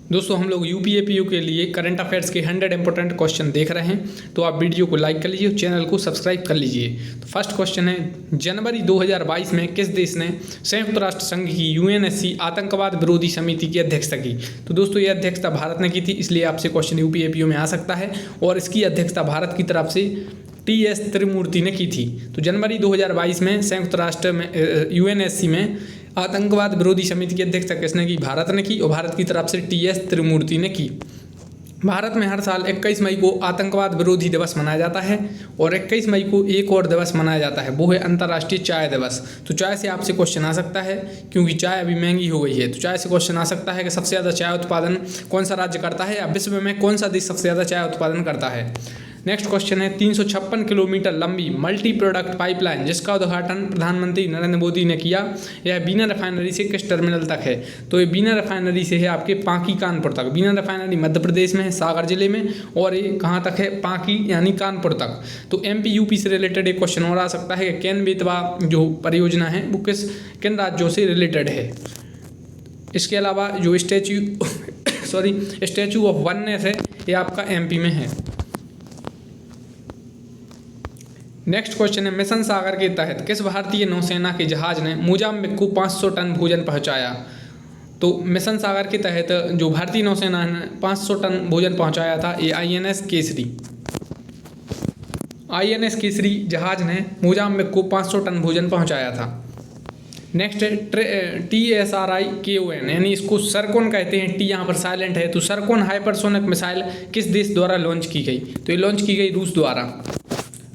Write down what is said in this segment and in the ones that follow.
दोस्तों हम लोग यूपीएपीयू के लिए करंट अफेयर्स के 100 इंपॉर्टेंट क्वेश्चन देख रहे हैं, तो आप वीडियो को लाइक कर लीजिए और चैनल को सब्सक्राइब कर लीजिए। तो फर्स्ट क्वेश्चन है, जनवरी 2022 में किस देश ने संयुक्त राष्ट्र संघ की यूएनएससी आतंकवाद विरोधी समिति की अध्यक्षता की? तो दोस्तों ये अध्यक्षता भारत ने की थी, इसलिए आपसे क्वेश्चन यूपीएपीयू में आ सकता है और इसकी अध्यक्षता भारत की तरफ से टी.एस. त्रिमूर्ति ने की थी। तो जनवरी 2022 में संयुक्त राष्ट्र में यूएनएससी में आतंकवाद विरोधी समिति की अध्यक्षता किसने की? भारत ने की और भारत की तरफ से टी.एस. त्रिमूर्ति ने की। भारत में हर साल 21 मई को आतंकवाद विरोधी दिवस मनाया जाता है और 21 मई को एक और दिवस मनाया जाता है, वो है अंतर्राष्ट्रीय चाय दिवस। तो चाय से आपसे क्वेश्चन आ सकता है, क्योंकि चाय अभी महंगी हो गई है, तो चाय से क्वेश्चन आ सकता है कि सबसे ज़्यादा चाय उत्पादन कौन सा राज्य करता है या विश्व में कौन सा देश सबसे ज़्यादा चाय उत्पादन करता है। नेक्स्ट क्वेश्चन है, 356 किलोमीटर लंबी मल्टी प्रोडक्ट पाइपलाइन जिसका उद्घाटन प्रधानमंत्री नरेंद्र मोदी ने किया, यह बीना रिफाइनरी से किस टर्मिनल तक है? तो ये बीना रिफाइनरी से है आपके पांकी कानपुर तक। बीना रिफाइनरी मध्य प्रदेश में है, सागर जिले में, और ये कहाँ तक है? पांकी यानी कानपुर तक। तो एमपी यूपी से रिलेटेड एक क्वेश्चन और आ सकता है कि केन बेतवा जो परियोजना है वो किन राज्यों से रिलेटेड है। इसके अलावा जो स्टैचू ऑफ वननेस है ये आपका एमपी में है। नेक्स्ट क्वेश्चन है, मिशन सागर के तहत किस भारतीय नौसेना के जहाज ने मोजाम्बिक को 500 टन भोजन पहुंचाया? तो मिशन सागर के तहत जो भारतीय नौसेना ने 500 टन भोजन पहुंचाया था, ये आईएनएस केसरी जहाज ने मोजाम्बिक को 500 टन भोजन पहुंचाया था। नेक्स्ट है TSRI-KON, यानी इसको सरकोन कहते हैं, टी यहाँ पर साइलेंट है। तो सरकोन हाइपरसोनिक मिसाइल किस देश द्वारा लॉन्च की गई? तो ये लॉन्च की गई रूस द्वारा।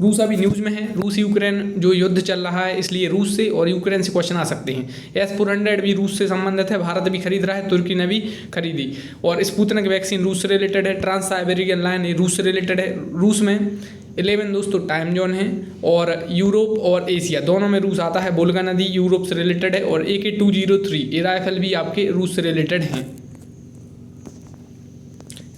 रूस अभी न्यूज़ में है, रूस यूक्रेन जो युद्ध चल रहा है, इसलिए रूस से और यूक्रेन से क्वेश्चन आ सकते हैं। S-400 भी रूस से संबंधित है, भारत भी खरीद रहा है, तुर्की ने भी खरीदी। और स्पुतनिक वैक्सीन रूस से रिलेटेड है। ट्रांस साइबेरियन लाइन ये रूस से रिलेटेड है। रूस में 11 दोस्तों टाइम जोन है और यूरोप और एशिया दोनों में रूस आता है। वोल्गा नदी यूरोप से रिलेटेड है और AK-203 ये राइफल भी आपके रूस से रिलेटेड हैं।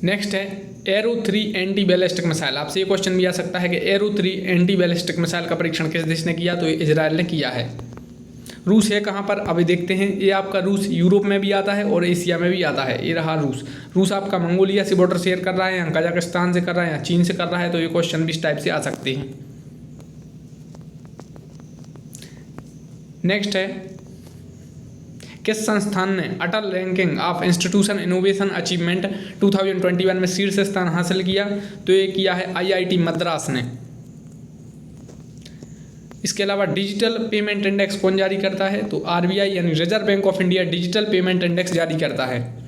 नेक्स्ट है एरो 3 एंटी बैलिस्टिक मिसाइल। आपसे ये क्वेश्चन भी आ सकता है कि एरो 3 एंटी बैलिस्टिक मिसाइल का परीक्षण किस देश ने किया? तो ये इजराइल ने किया है। रूस है कहाँ पर? अभी देखते हैं। ये आपका रूस यूरोप में भी आता है और एशिया में भी आता है। ये रहा रूस। रूस आपका मंगोलिया से बॉर्डर शेयर कर रहा है, यहाँ कजाकिस्तान से कर रहा है, यहाँ चीन से कर रहा है। तो ये क्वेश्चन भी इस टाइप से आ सकते हैं। नेक्स्ट है, किस संस्थान ने Atal ranking of institution innovation achievement 2021 में शीर्ष स्थान हासिल किया? तो ये किया है IIT मद्रास ने। इसके अलावा डिजिटल पेमेंट इंडेक्स कौन जारी करता है? तो RBI यानी reserve bank of India digital payment index जारी करता है।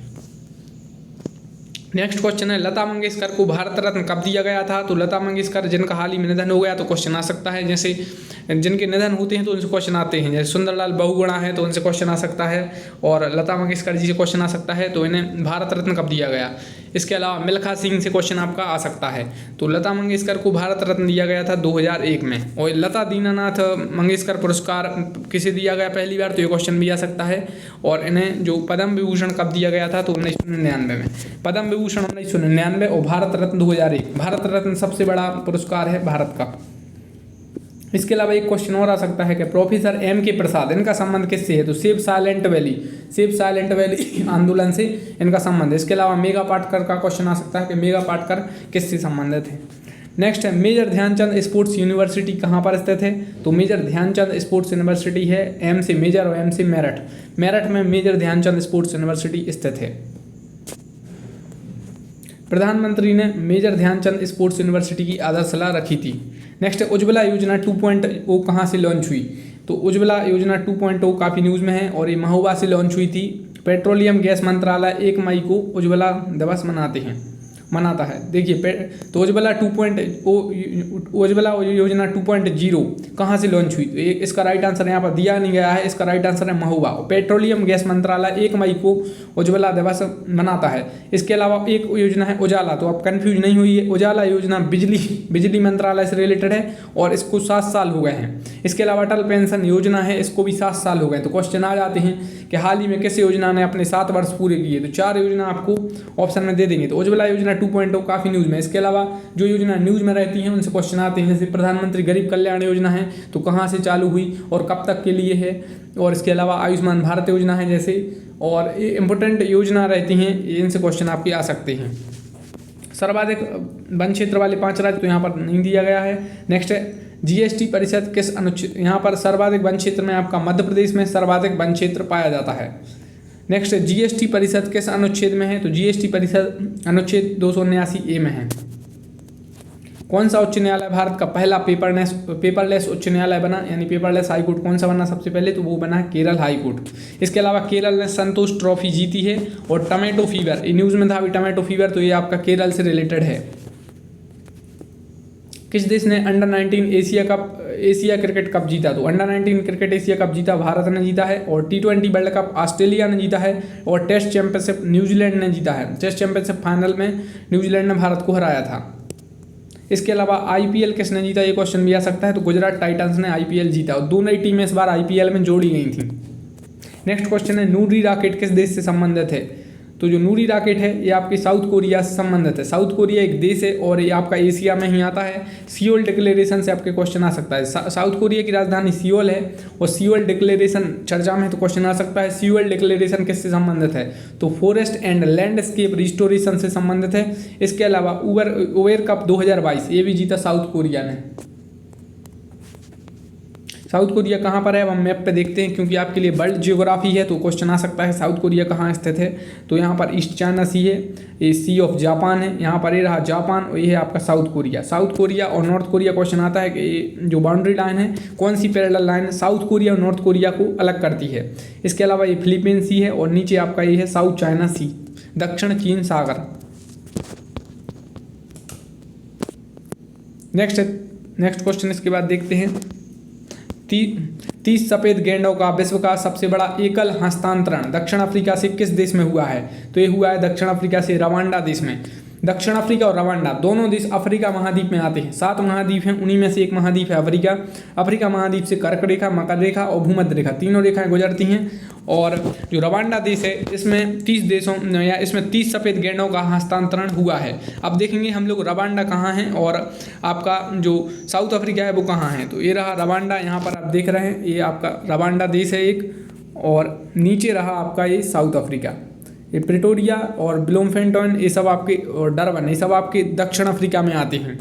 नेक्स्ट क्वेश्चन है, लता मंगेशकर को भारत रत्न कब दिया गया था? तो लता मंगेशकर जिनका हाल ही में निधन हो गया, तो क्वेश्चन आ सकता है। जैसे जिनके निधन होते हैं तो उनसे क्वेश्चन आते हैं, जैसे सुंदरलाल बहुगुणा है तो उनसे क्वेश्चन आ सकता है, और लता मंगेशकर जी से क्वेश्चन आ सकता है, तो इन्हें भारत रत्न कब दिया गया। इसके अलावा मिल्खा सिंह से क्वेश्चन आपका आ सकता है। तो लता मंगेशकर को भारत रत्न दिया गया था 2001 में। और लता दीनानाथ मंगेशकर पुरस्कार किसे दिया गया पहली बार? तो ये क्वेश्चन भी आ सकता है। और इन्हें जो पद्म विभूषण कब दिया गया था? तो 1999 में। पद्म विभूषण 1999 और भारत रत्न 2001। भारत रत्न सबसे बड़ा पुरस्कार है भारत का। इसके अलावा एक क्वेश्चन और आ सकता है कि प्रोफेसर M.K. प्रसाद, इनका संबंध किससे है? तो सेव साइलेंट वैली आंदोलन से इनका संबंध है। इसके अलावा मेगा पाटकर का क्वेश्चन आ सकता है कि मेगा पाटकर किससे संबंधित है। नेक्स्ट है, मेजर ध्यानचंद स्पोर्ट्स यूनिवर्सिटी कहाँ पर स्थित है? तो मेजर ध्यानचंद स्पोर्ट्स यूनिवर्सिटी है M से मेजर और M से मेरठ। मेरठ में मेजर ध्यानचंद स्पोर्ट्स यूनिवर्सिटी स्थित है। प्रधानमंत्री ने मेजर ध्यानचंद स्पोर्ट्स यूनिवर्सिटी की आधारशिला रखी थी। नेक्स्ट है, उज्ज्वला योजना 2.0 कहाँ से लॉन्च हुई? तो उज्ज्वला योजना 2.0 काफ़ी न्यूज़ में है और ये महोबा से लॉन्च हुई थी। पेट्रोलियम गैस मंत्रालय 1 मई को उज्ज्वला दिवस मनाता है। देखिए तो उज्ज्वला योजना 2.0 कहाँ से लॉन्च हुई? तो इसका राइट आंसर यहाँ पर दिया नहीं गया है, इसका राइट आंसर है महोबा। पेट्रोलियम गैस मंत्रालय 1 मई को उज्ज्वला दिवस मनाता है। इसके अलावा एक योजना है उजाला, तो आप कंफ्यूज नहीं हुई, उजाला योजना बिजली मंत्रालय से रिलेटेड है और इसको 7 साल हो गए हैं। इसके अलावा अटल पेंशन योजना है, इसको भी 7 साल हो गए। तो क्वेश्चन आ जाते हैं कि हाल ही में किस योजना ने अपने 7 वर्ष पूरे किए? तो 4 योजना आपको ऑप्शन में दे देंगे। तो उज्ज्वला योजना 2.0 काफ़ी न्यूज़ में। इसके अलावा जो योजना न्यूज़ में रहती हैं उनसे क्वेश्चन आते हैं, जैसे प्रधानमंत्री गरीब कल्याण योजना है तो कहाँ से चालू हुई और कब तक के लिए है, और इसके अलावा आयुष्मान भारत योजना है जैसे, और ये इंपॉर्टेंट योजना रहती हैं, इनसे क्वेश्चन आपके आ सकते हैं। सर्वाधिक वन क्षेत्र वाले 5 राज्य तो यहाँ पर नहीं दिया गया है। नेक्स्ट है जीएसटी परिषद किस अनुच्छेद, यहाँ पर सर्वाधिक वन क्षेत्र में आपका मध्य प्रदेश में सर्वाधिक वन क्षेत्र पाया जाता है। नेक्स्ट जीएसटी परिषद किस अनुच्छेद में है, तो जीएसटी परिषद अनुच्छेद 279A में है। कौन सा उच्च न्यायालय भारत का पहला पेपरलेस उच्च न्यायालय बना, यानी पेपरलेस हाई कोर्ट कौन सा बना सबसे पहले, तो वो बना केरल हाई कोर्ट। इसके अलावा केरल ने संतोष ट्रॉफी जीती है। और टमेटो फीवर, ये न्यूज़ में था अभी टमेटो फीवर, तो ये आपका केरल से रिलेटेड है। किस देश ने अंडर 19 एशिया क्रिकेट कप जीता, तो अंडर 19 क्रिकेट एशिया कप जीता भारत ने जीता है। और T20 वर्ल्ड कप ऑस्ट्रेलिया ने जीता है। और टेस्ट चैंपियनशिप न्यूजीलैंड ने जीता है। टेस्ट चैंपियनशिप फाइनल में न्यूजीलैंड ने भारत को हराया था। इसके अलावा IPL किसने जीता, ये क्वेश्चन भी आ सकता है, तो गुजरात टाइटंस ने IPL जीता और दोनों ही टीमें इस बार IPL में जोड़ी गई थी। नेक्स्ट क्वेश्चन है नूरी रॉकेट किस देश से संबंधित है, तो जो नूरी रॉकेट है ये आपके साउथ कोरिया से संबंधित है। साउथ कोरिया एक देश है और ये आपका एशिया में ही आता है। सियोल डिक्लेरेशन से आपके क्वेश्चन आ सकता है। साउथ कोरिया की राजधानी सियोल है और सियोल डिक्लेरेशन चर्चा में तो क्वेश्चन आ सकता है। सियोल डिक्लेरेशन किससे संबंधित है, तो फॉरेस्ट एंड लैंडस्केप रिस्टोरेशन से संबंधित है। इसके अलावा ओवर कप 2022 ये भी जीता साउथ कोरिया ने। साउथ कोरिया कहाँ पर है अब हम मैप पे देखते हैं, क्योंकि आपके लिए वर्ल्ड जियोग्राफी है तो क्वेश्चन आ सकता है साउथ कोरिया कहाँ स्थित है। तो यहाँ पर ईस्ट चाइना सी है, ये सी ऑफ जापान है, यहाँ पर ये रहा जापान और ये है आपका साउथ कोरिया। साउथ कोरिया और नॉर्थ कोरिया क्वेश्चन आता है कि जो बाउंड्री लाइन है कौन सी पैरेलल लाइन साउथ कोरिया और नॉर्थ कोरिया को अलग करती है। इसके अलावा ये फिलीपीन सी है और नीचे आपका ये है साउथ चाइना सी, दक्षिण चीन सागर। नेक्स्ट क्वेश्चन इसके बाद देखते हैं 30 सफ़ेद गेंडों का विश्व का सबसे बड़ा एकल हस्तांतरण दक्षिण अफ्रीका से किस देश में हुआ है, तो ये हुआ है दक्षिण अफ्रीका से रवांडा देश में। दक्षिण अफ्रीका और रवांडा दोनों देश अफ्रीका महाद्वीप में आते हैं। 7 महाद्वीप हैं, उन्हीं में से एक महाद्वीप है अफ्रीका। अफ्रीका महाद्वीप से कर्क रेखा, मकर रेखा और भूमध्य रेखा तीनों रेखाएं गुजरती हैं। और जो रवांडा देश है इसमें 30 सफ़ेद गेंडों का हस्तांतरण हुआ है। अब देखेंगे हम लोग रवांडा कहाँ है और आपका जो साउथ अफ्रीका है वो कहाँ है। तो ये रहा रवांडा, यहाँ पर आप देख रहे हैं ये आपका रवांडा देश है एक, और नीचे रहा आपका ये साउथ अफ्रीका। ये प्रिटोरिया और ब्लूमफेंटन ये सब आपके, और डरबन ये सब आपके दक्षिण अफ्रीका में आते हैं।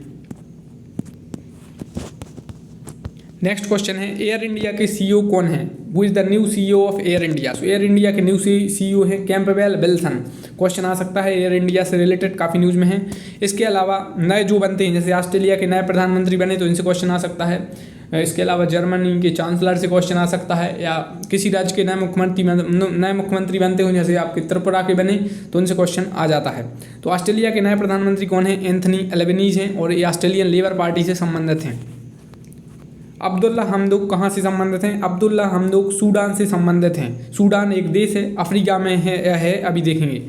नेक्स्ट क्वेश्चन है एयर इंडिया के CEO कौन है, who is the new CEO of air India. So air India के न्यू CEO है कैंपबेल विल्सन। क्वेश्चन आ सकता है एयर इंडिया से रिलेटेड, काफ़ी न्यूज़ में है। इसके अलावा नए जो बनते हैं, जैसे ऑस्ट्रेलिया के नए प्रधानमंत्री बने तो इनसे क्वेश्चन आ सकता है। इसके अलावा जर्मनी के चांसलर से क्वेश्चन आ सकता है, या किसी राज्य के नए मुख्यमंत्री बनते हो, जैसे आपके त्रिपुरा के बने तो उनसे क्वेश्चन आ जाता है। तो ऑस्ट्रेलिया के नए प्रधानमंत्री कौन है, एंथनी एल्बनीज़ हैं और ये ऑस्ट्रेलियन लेबर पार्टी से संबंधित हैं। अब्दुल्ला हमदोक कहाँ से संबंधित हैं, अब्दुल्ला हमदोक सूडान से संबंधित हैं। सूडान एक देश है, अफ्रीका में है अभी देखेंगे।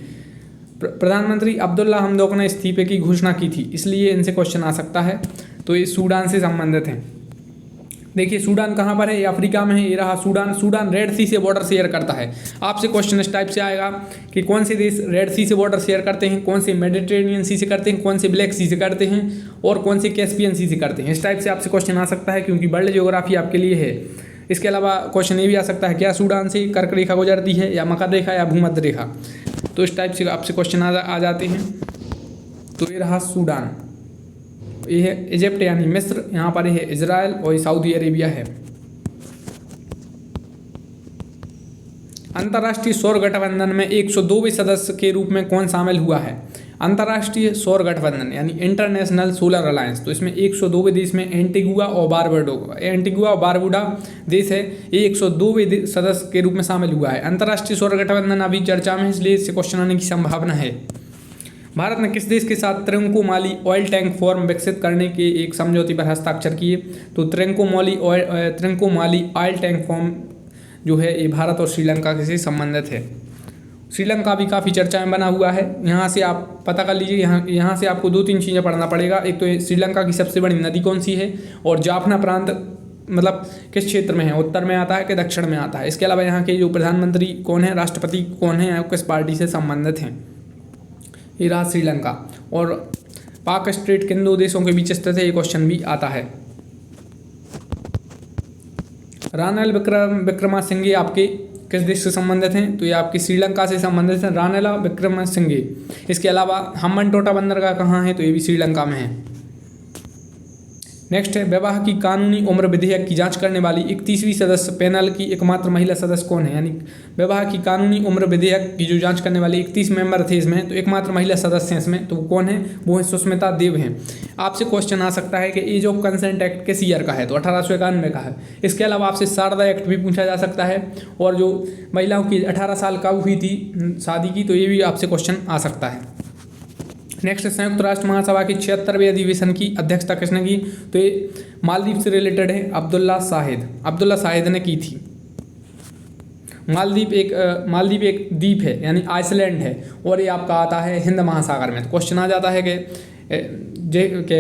प्रधानमंत्री अब्दुल्ला हमदोक ने इस्तीफे की घोषणा की थी, इसलिए इनसे क्वेश्चन आ सकता है। तो ये सूडान से संबंधित हैं। देखिए सूडान कहाँ पर है, ये अफ्रीका में है, ये रहा सूडान। सूडान रेड सी से बॉर्डर शेयर करता है। आपसे क्वेश्चन इस टाइप से आएगा कि कौन से देश रेड सी से बॉर्डर शेयर करते हैं, कौन से मेडिटेरेनियन सी से करते हैं, कौन से ब्लैक सी से करते हैं और कौन से कैस्पियन सी से करते हैं। इस टाइप से आपसे क्वेश्चन आ सकता है, क्योंकि वर्ल्ड ज्योग्राफी आपके लिए है। इसके अलावा क्वेश्चन ये भी आ सकता है क्या सूडान से कर्क रेखा गुजरती है, या मकर रेखा, या भूमध्य रेखा। तो इस टाइप से आपसे क्वेश्चन आ जाते हैं। तो ये रहा सूडान, ये है इजिप्ट यानी मिस्र, यहाँ पर है इजराइल और ये सऊदी अरेबिया है। अंतर्राष्ट्रीय सौर गठबंधन में 102वें सदस्य के रूप में कौन शामिल हुआ है। अंतर्राष्ट्रीय सौर गठबंधन यानी इंटरनेशनल सोलर अलायंस, तो इसमें 102वें देश में एंटीगुआ और बारबुडा देश है, ये 102वें सदस्य के रूप में शामिल हुआ है। अंतर्राष्ट्रीय सौर गठबंधन अभी चर्चा में है, इसलिए इससे क्वेश्चन आने की संभावना है। भारत ने किस देश के साथ त्रिंकोमाली ऑयल टैंक फॉर्म विकसित करने के एक समझौते पर हस्ताक्षर किए। तो त्रिंकोमाली ऑयल टैंक फॉर्म जो है ये भारत और श्रीलंका से संबंधित है। श्रीलंका भी काफ़ी चर्चा में बना हुआ है। यहाँ से आप पता कर लीजिए, यहाँ से आपको 2-3 चीज़ें पढ़ना पड़ेगा। एक तो श्रीलंका की सबसे बड़ी नदी कौन सी है, और जाफना प्रांत मतलब किस क्षेत्र में है, उत्तर में आता है कि दक्षिण में आता है। इसके अलावा यहाँ के जो प्रधानमंत्री कौन है, राष्ट्रपति कौन है, किस पार्टी से संबंधित हैं। ये रहा श्रीलंका। और पाक स्ट्रेट किन दो देशों के बीच स्थित है, ये क्वेश्चन भी आता है। रानिल विक्रमसिंघे आपके किस देश से संबंधित हैं, तो ये आपकी श्रीलंका से संबंधित हैं, रानिल विक्रमसिंघे। इसके अलावा हम्बनटोटा बंदरगाह कहाँ है, तो ये भी श्रीलंका में है। नेक्स्ट है, विवाह की कानूनी उम्र विधेयक की जांच करने वाली 31वीं सदस्य पैनल की एकमात्र महिला सदस्य कौन है। यानी विवाह की कानूनी उम्र विधेयक की जो जांच करने वाली 31 मेंबर थे इसमें, तो एकमात्र महिला सदस्य हैं इसमें, तो वो कौन है, वो है सुष्मिता देव हैं। आपसे क्वेश्चन आ सकता है कि एज ऑफ कंसेंट एक्ट किस ईयर का है, तो 1891 का है। इसके अलावा आपसे शारदा एक्ट भी पूछा जा सकता है, और जो महिलाओं की 18 साल कब हुई थी शादी की, तो ये भी आपसे क्वेश्चन आ सकता है। नेक्स्ट, संयुक्त राष्ट्र महासभा की 76वें अधिवेशन की अध्यक्षता किसने की, तो ये मालदीव से रिलेटेड है, अब्दुल्ला शाहिद ने की थी। मालदीव एक द्वीप है यानी आइसलैंड है, और ये आपका आता है हिंद महासागर में। तो क्वेश्चन आ जाता है कि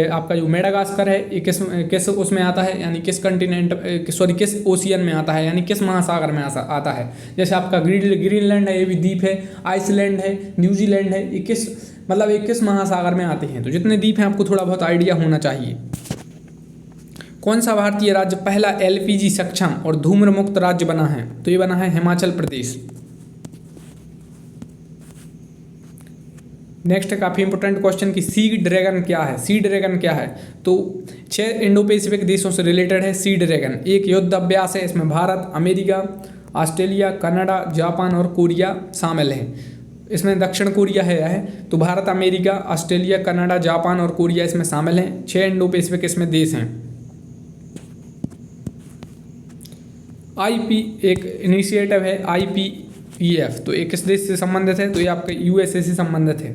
आपका जो मेडागास्कर है ये किस उसमें आता है, यानी किस किस ओशियन में आता है, यानी किस महासागर में आता है। जैसे आपका ग्रीनलैंड है, ये भी द्वीप है, आइसलैंड है, न्यूजीलैंड है, ये किस महासागर में आते हैं। तो जितने द्वीप हैं आपको थोड़ा बहुत आइडिया होना चाहिए। कौन सा भारतीय राज्य पहला LPG सक्षम और धूम्र मुक्त राज्य बना है, तो ये बना है हिमाचल प्रदेश। नेक्स्ट है काफ़ी इंपोर्टेंट क्वेश्चन कि सी ड्रैगन क्या है, तो 6 इंडो पैसिफिक देशों से रिलेटेड है सी ड्रैगन। एक युद्ध अभ्यास है, इसमें Bharat, America, Australia, Canada, Japan और कोरिया शामिल हैं। इसमें दक्षिण कोरिया है, तो Bharat, America, Australia, Canada, Japan और कोरिया इसमें शामिल हैं। 6 इंडो पैसिफिक इसमें देश हैं। IP एक इनिशिएटिव है IPEF, तो ये किस देश से संबंधित है, तो ये आपके USA से संबंधित है।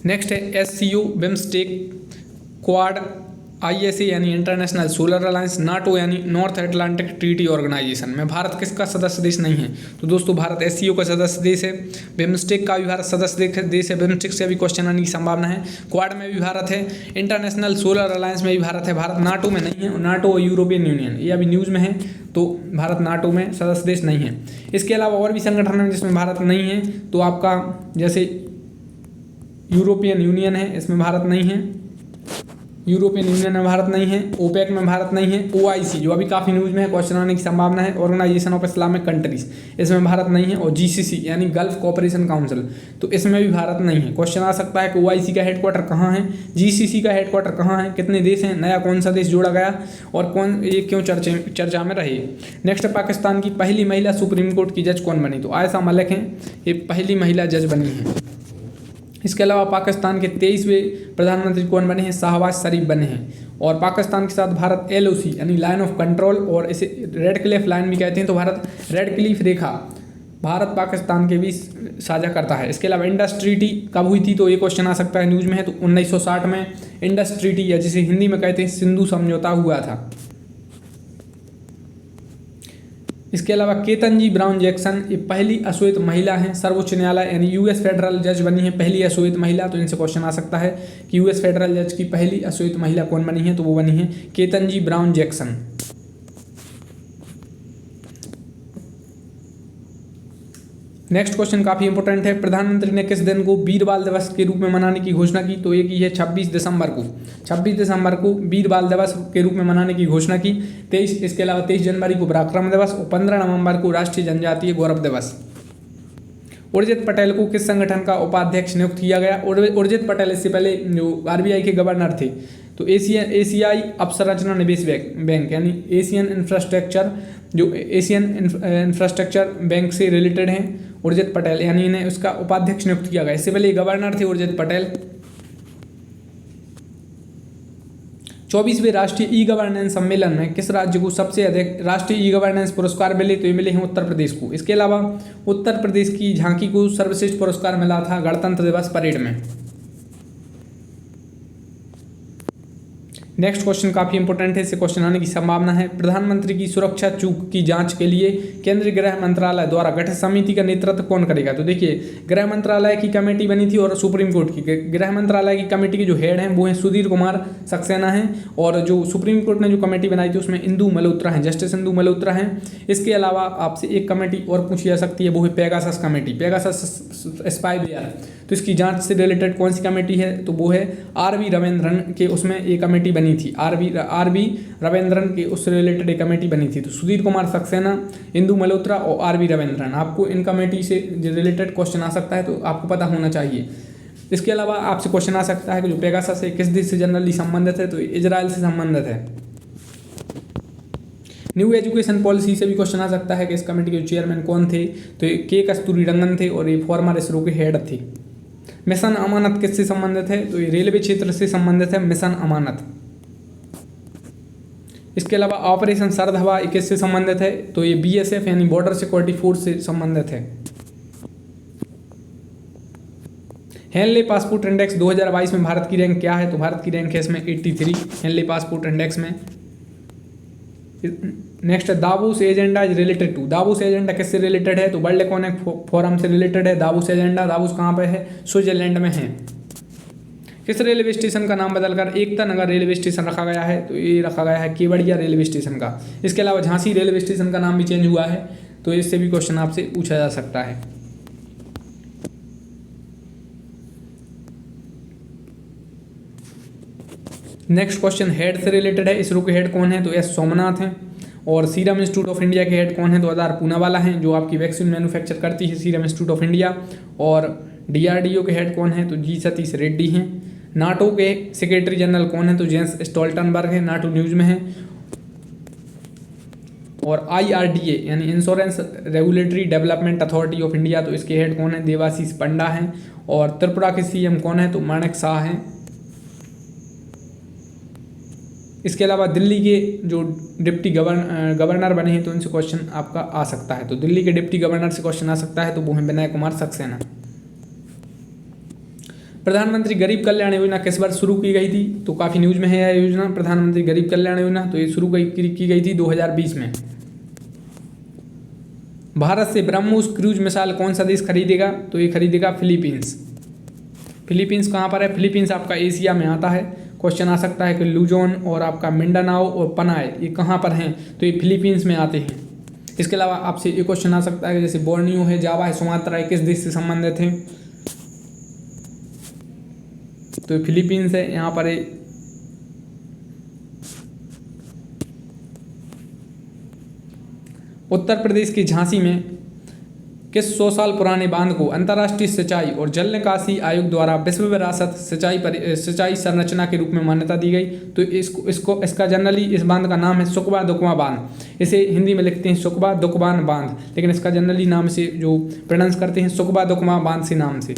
नेक्स्ट है SCO, बिम्स्टेक, क्वाड, ISA यानी इंटरनेशनल सोलर अलायंस, नाटो यानी नॉर्थ अटलांटिक ट्रीटी ऑर्गेनाइजेशन में भारत किसका सदस्य देश नहीं है, तो दोस्तों भारत SCO का सदस्य देश है। बिम्स्टेक का भी भारत सदस्य देश है, बिम्स्टेक से भी क्वेश्चन आने की संभावना है। क्वाड में भी भारत है, इंटरनेशनल सोलर अलायंस में भी भारत है। भारत नाटो में नहीं है, नाटो और यूरोपियन यूनियन ये अभी न्यूज़ में है, तो भारत नाटो में सदस्य देश नहीं है। इसके अलावा और भी संगठन है जिसमें भारत नहीं है, तो आपका जैसे यूरोपियन यूनियन है, इसमें भारत नहीं है, यूरोपियन यूनियन में भारत नहीं है, OPEC में भारत नहीं है, OIC जो अभी काफ़ी न्यूज़ में है, क्वेश्चन आने की संभावना है, ऑर्गेनाइजेशन ऑफ इस्लामिक कंट्रीज, इसमें भारत नहीं है, और GCC यानी गल्फ कोऑपरेशन काउंसिल, तो इसमें भी भारत नहीं है। क्वेश्चन आ सकता है कि OIC का हेडक्वार्टर कहाँ है, GCC का हेडक्वार्टर कहाँ है, कितने देश हैं, नया कौन सा देश जोड़ा गया, और ये क्यों चर्चा में रही। नेक्स्ट, पाकिस्तान की पहली महिला सुप्रीम कोर्ट की जज कौन बनी, तो आयशा मलिक हैं, ये पहली महिला जज बनी है। इसके अलावा पाकिस्तान के 23वें प्रधानमंत्री कौन बने हैं, शहबाज शरीफ बने हैं। और पाकिस्तान के साथ भारत LOC यानी लाइन ऑफ कंट्रोल, और इसे रेड क्लिफ लाइन भी कहते हैं, तो भारत रेड क्लिफ रेखा भारत पाकिस्तान के बीच साझा करता है। इसके अलावा इंडस ट्रीटी कब हुई थी, तो ये क्वेश्चन आ सकता है न्यूज़ में है, तो 1960 में इंडस ट्रीटी या जिसे हिंदी में कहते हैं सिंधु समझौता हुआ था। इसके अलावा केतनजी ब्राउन जैक्सन ये पहली अश्वेत महिला हैं सर्वोच्च न्यायालय यानी US फेडरल जज बनी है, पहली अश्वेत महिला। तो इनसे क्वेश्चन आ सकता है कि US फेडरल जज की पहली अश्वेत महिला कौन बनी है, तो वो बनी है Ketanji brown Jackson. Next question काफ़ी इंपॉर्टेंट है, प्रधानमंत्री ने किस दिन को वीर बाल दिवस के रूप में मनाने की घोषणा की, तो ये की है 26 दिसंबर को। 26 दिसंबर को वीर बाल दिवस के रूप में मनाने की घोषणा की। इसके अलावा 23 जनवरी को पराक्रम दिवस और 15 नवंबर को राष्ट्रीय जनजातीय गौरव दिवस। उर्जित पटेल को किस संगठन का उपाध्यक्ष नियुक्त किया गया, उर्जित पटेल इससे पहले जो RBI के गवर्नर थे, तो एशियाई अवसंरचना निवेश बैंक यानी एशियन इंफ्रास्ट्रक्चर बैंक से रिलेटेड हैं उर्जित पटेल, यानी इन्हें उसका उपाध्यक्ष नियुक्त किया गया। इससे पहले गवर्नर थे उर्जित पटेल। 24वें राष्ट्रीय ई गवर्नेंस सम्मेलन में किस राज्य को सबसे अधिक राष्ट्रीय ई गवर्नेंस पुरस्कार मिले, तो ये मिले हैं उत्तर प्रदेश को। इसके अलावा उत्तर प्रदेश की झांकी को सर्वश्रेष्ठ पुरस्कार मिला था गणतंत्र दिवस परेड में। नेक्स्ट क्वेश्चन काफ़ी इंपॉर्टेंट है, इससे क्वेश्चन आने की संभावना है। प्रधानमंत्री की सुरक्षा चूक की जांच के लिए केंद्रीय गृह मंत्रालय द्वारा गठित समिति का नेतृत्व कौन करेगा? तो देखिए, गृह मंत्रालय की कमेटी बनी थी और सुप्रीम कोर्ट की। गृह मंत्रालय की कमेटी के जो हेड हैं वो हैं सुधीर कुमार सक्सेना हैं, और जो सुप्रीम कोर्ट ने जो कमेटी बनाई थी उसमें इंदु मल्होत्रा हैं, जस्टिस इंदु मल्होत्रा हैं। इसके अलावा आपसे एक कमेटी और पूछी जा सकती है, वो है पेगासस कमेटी, पेगासस स्पाईवेयर। तो इसकी जांच से रिलेटेड कौन सी कमेटी है? तो वो है आर.वी. रविंद्रन के, उसमें एक कमेटी बनी थी, आर.वी. रविंद्रन के उससे रिलेटेड एक कमेटी बनी थी। तो सुधीर कुमार सक्सेना, इंदु मल्होत्रा और आर.वी. रविंद्रन, आपको इन कमेटी से रिलेटेड क्वेश्चन आ सकता है, तो आपको पता होना चाहिए। इसके अलावा आपसे क्वेश्चन आ सकता है कि जो पेगासस है किस देश से जनरली संबंधित है? तो इजराइल से संबंधित है। न्यू एजुकेशन पॉलिसी से भी क्वेश्चन आ सकता है कि इस कमेटी के चेयरमैन कौन थे? तो ये के कस्तूरीरंगन थे और ये फॉर्मर इसरो के हेड थे। मिशन अमानत किससे संबंधित है? तो ये रेलवे क्षेत्र से संबंधित है, मिशन अमानत। इसके अलावा ऑपरेशन सरद हवा किससे संबंधित है? तो ये BSF यानी बॉर्डर सिक्योरिटी फोर्स से संबंधित है। हेनले पासपोर्ट इंडेक्स 2022 में भारत की रैंक क्या है? तो भारत की रैंक है इसमें 83 हेनले पासपोर्ट इंडेक्स में। Next, Davos agenda is related to, Davos agenda किससे रिलेटेड है? तो वर्ल्ड इकोनॉमिक फोरम से रिलेटेड है दावोस एजेंडा। दावोस कहाँ पे है? स्विट्जरलैंड में है। किस रेलवे स्टेशन का नाम बदलकर एकता नगर रेलवे स्टेशन रखा गया है? तो ये रखा गया है केवड़िया रेलवे स्टेशन का। इसके अलावा झांसी रेलवे स्टेशन का नाम भी चेंज हुआ है, तो इससे भी क्वेश्चन आपसे पूछा जा सकता है। नेक्स्ट क्वेश्चन हेड से रिलेटेड है। इसरो के हेड कौन है? तो एस सोमनाथ हैं। और सीरम इंस्टीट्यूट ऑफ इंडिया के हेड कौन है? तो आधार पूनावाला हैं, जो आपकी वैक्सीन मैन्युफैक्चर करती है सीरम इंस्टीट्यूट ऑफ इंडिया। और DRDO के हेड कौन है? तो जी सतीश रेड्डी हैं। नाटो के सेक्रेटरी जनरल कौन है? तो जेंस स्टोल्टनबर्ग है, नाटो न्यूज़ में है। और IRDA यानी insurance regulatory development authority of India, तो इसके हेड कौन है? देवाशीष पंडा हैं। और त्रिपुरा के CM कौन है? तो माणिक शाह हैं। इसके अलावा दिल्ली के जो डिप्टी गवर्नर बने हैं, तो इनसे क्वेश्चन आपका आ सकता है। तो दिल्ली के डिप्टी गवर्नर से क्वेश्चन आ सकता है, तो वो हैं विनय कुमार सक्सेना। प्रधानमंत्री गरीब कल्याण योजना किस वर्ष शुरू की गई थी? तो काफ़ी न्यूज़ में है यह योजना, प्रधानमंत्री गरीब कल्याण योजना। तो ये शुरू की गई थी 2020 में। भारत से ब्रह्मोस क्रूज मिसाइल कौन सा देश खरीदेगा? तो ये खरीदेगा फिलीपींस। फिलीपींस कहाँ पर है? फिलीपींस आपका एशिया में आता है। क्वेश्चन आ सकता है कि लुजोन और आपका मिंडानाओ और पनाए ये कहाँ पर हैं? तो ये फिलीपींस में आते हैं। इसके अलावा आपसे एक क्वेश्चन आ सकता है कि जैसे बोर्नियो है, जावा है, सुमात्रा है, किस देश से संबंधित हैं? तो ये फिलीपींस है, यहाँ पर है। उत्तर प्रदेश की झांसी में किस 100 साल पुराने बांध को अंतर्राष्ट्रीय सिंचाई और जल निकासी आयोग द्वारा विश्व विरासत सिंचाई संरचना के रूप में मान्यता दी गई? तो इसका जनरली इस बांध का नाम है सुकबा दुकमा बांध। इसे हिंदी में लिखते हैं सुकबा दुकबान बांध, लेकिन इसका जनरली नाम से जो प्रोनाउंस करते हैं सुकबा दुकमा बांध से नाम से।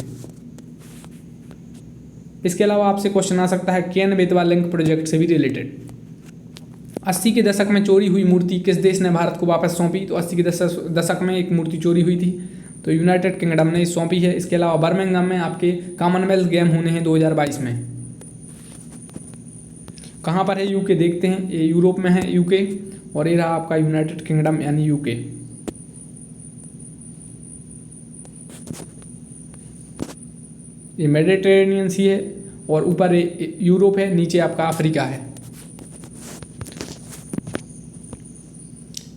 इसके अलावा आपसे क्वेश्चन आ सकता है केन बेतवा लिंक प्रोजेक्ट से भी रिलेटेड। 80 के दशक में चोरी हुई मूर्ति किस देश ने भारत को वापस सौंपी? तो 80 के दशक में एक मूर्ति चोरी हुई थी, तो यूनाइटेड किंगडम ने सौंपी है। इसके अलावा बर्मिंघम में आपके कॉमनवेल्थ गेम होने हैं 2022 में। कहाँ पर है? यूके देखते हैं, ये यूरोप में है यूके, और ये रहा आपका यूनाइटेड किंगडम यानी यूके। ये मेडिटेरेनियन सी है और ऊपर यूरोप है, नीचे आपका अफ्रीका है।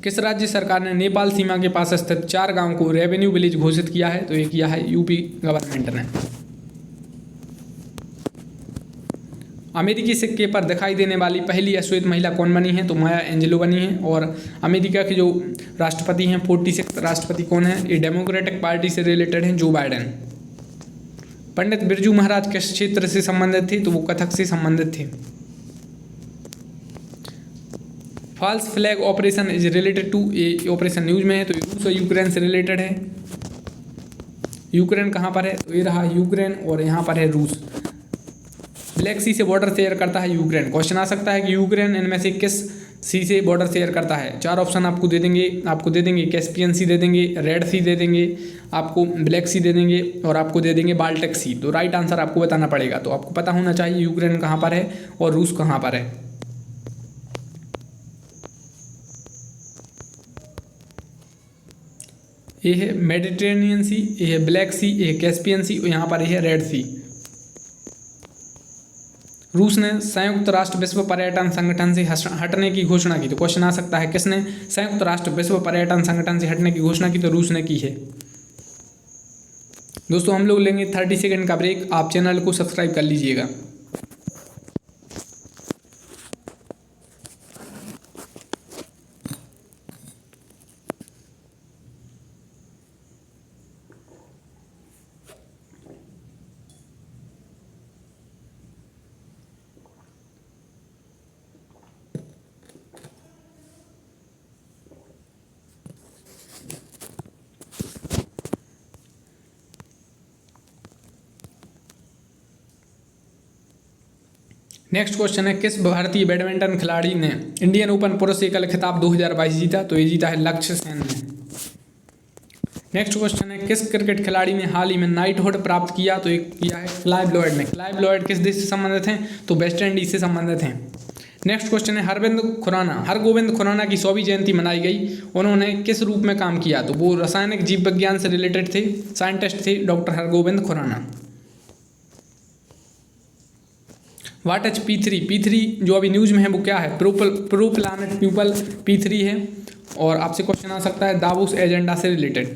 किस राज्य सरकार ने नेपाल सीमा के पास स्थित 4 गांव को रेवेन्यू विलेज घोषित किया है? तो ये किया है यूपी गवर्नमेंट ने। अमेरिकी सिक्के पर दिखाई देने वाली पहली अश्वेत महिला कौन बनी है? तो माया एंजेलो बनी है। और अमेरिका के जो राष्ट्रपति हैं 46 राष्ट्रपति कौन है? ये डेमोक्रेटिक पार्टी से रिलेटेड हैं, जो बाइडेन। पंडित बिरजू महाराज किस क्षेत्र से संबंधित थे? तो वो कथक से संबंधित थे। False flag operation is related to, ये ऑपरेशन न्यूज में है, तो रूस और यूक्रेन से रिलेटेड है। यूक्रेन कहाँ पर है? तो ये रहा यूक्रेन, और यहाँ पर है रूस। ब्लैक सी से बॉर्डर शेयर करता है यूक्रेन। क्वेश्चन आ सकता है कि यूक्रेन इनमें से किस सी से बॉर्डर शेयर करता है? 4 ऑप्शन आपको दे देंगे, कैस्पियन सी दे देंगे, रेड सी दे देंगे, आपको ब्लैक सी दे देंगे, और आपको दे देंगे बाल्टिक सी। तो राइट आंसर आपको बताना पड़ेगा। तो आपको पता होना चाहिए यूक्रेन कहाँ पर है और रूस कहाँ पर है। ये है मेडिटेरेनियन सी, ये है ब्लैक सी, ये है कैस्पियन सी और यहाँ पर ये है रेड सी। रूस ने संयुक्त राष्ट्र विश्व पर्यटन संगठन से हटने की घोषणा की। तो क्वेश्चन आ सकता है किसने संयुक्त राष्ट्र विश्व पर्यटन संगठन से हटने की घोषणा की? तो रूस ने की है। दोस्तों हम लोग लेंगे 30 सेकंड का ब्रेक, आप चैनल को सब्सक्राइब कर लीजिएगा। नेक्स्ट क्वेश्चन है किस भारतीय बैडमिंटन खिलाड़ी ने इंडियन ओपन पुरुष एकल खिताब 2022 जीता? तो ये जीता है लक्ष्य सेन ने। नेक्स्ट क्वेश्चन है किस क्रिकेट खिलाड़ी ने हाल ही में नाइटहुड प्राप्त किया? तो एक किया है क्लाइव लॉयड ने। क्लाइव लॉयड किस देश से संबंधित हैं? तो वेस्ट इंडीज से संबंधित हैं। नेक्स्ट क्वेश्चन है हरगोविंद खुराना की 100वीं जयंती मनाई गई, उन्होंने किस रूप में काम किया? तो वो रासायनिक जीव विज्ञान से रिलेटेड थे, साइंटिस्ट थे डॉक्टर हरगोविंद खुराना। वाट एच P3 जो अभी न्यूज में है वो क्या है? प्रो प्लानेट प्यूपल P3 है। और आपसे क्वेश्चन आ सकता है दावोस एजेंडा से related,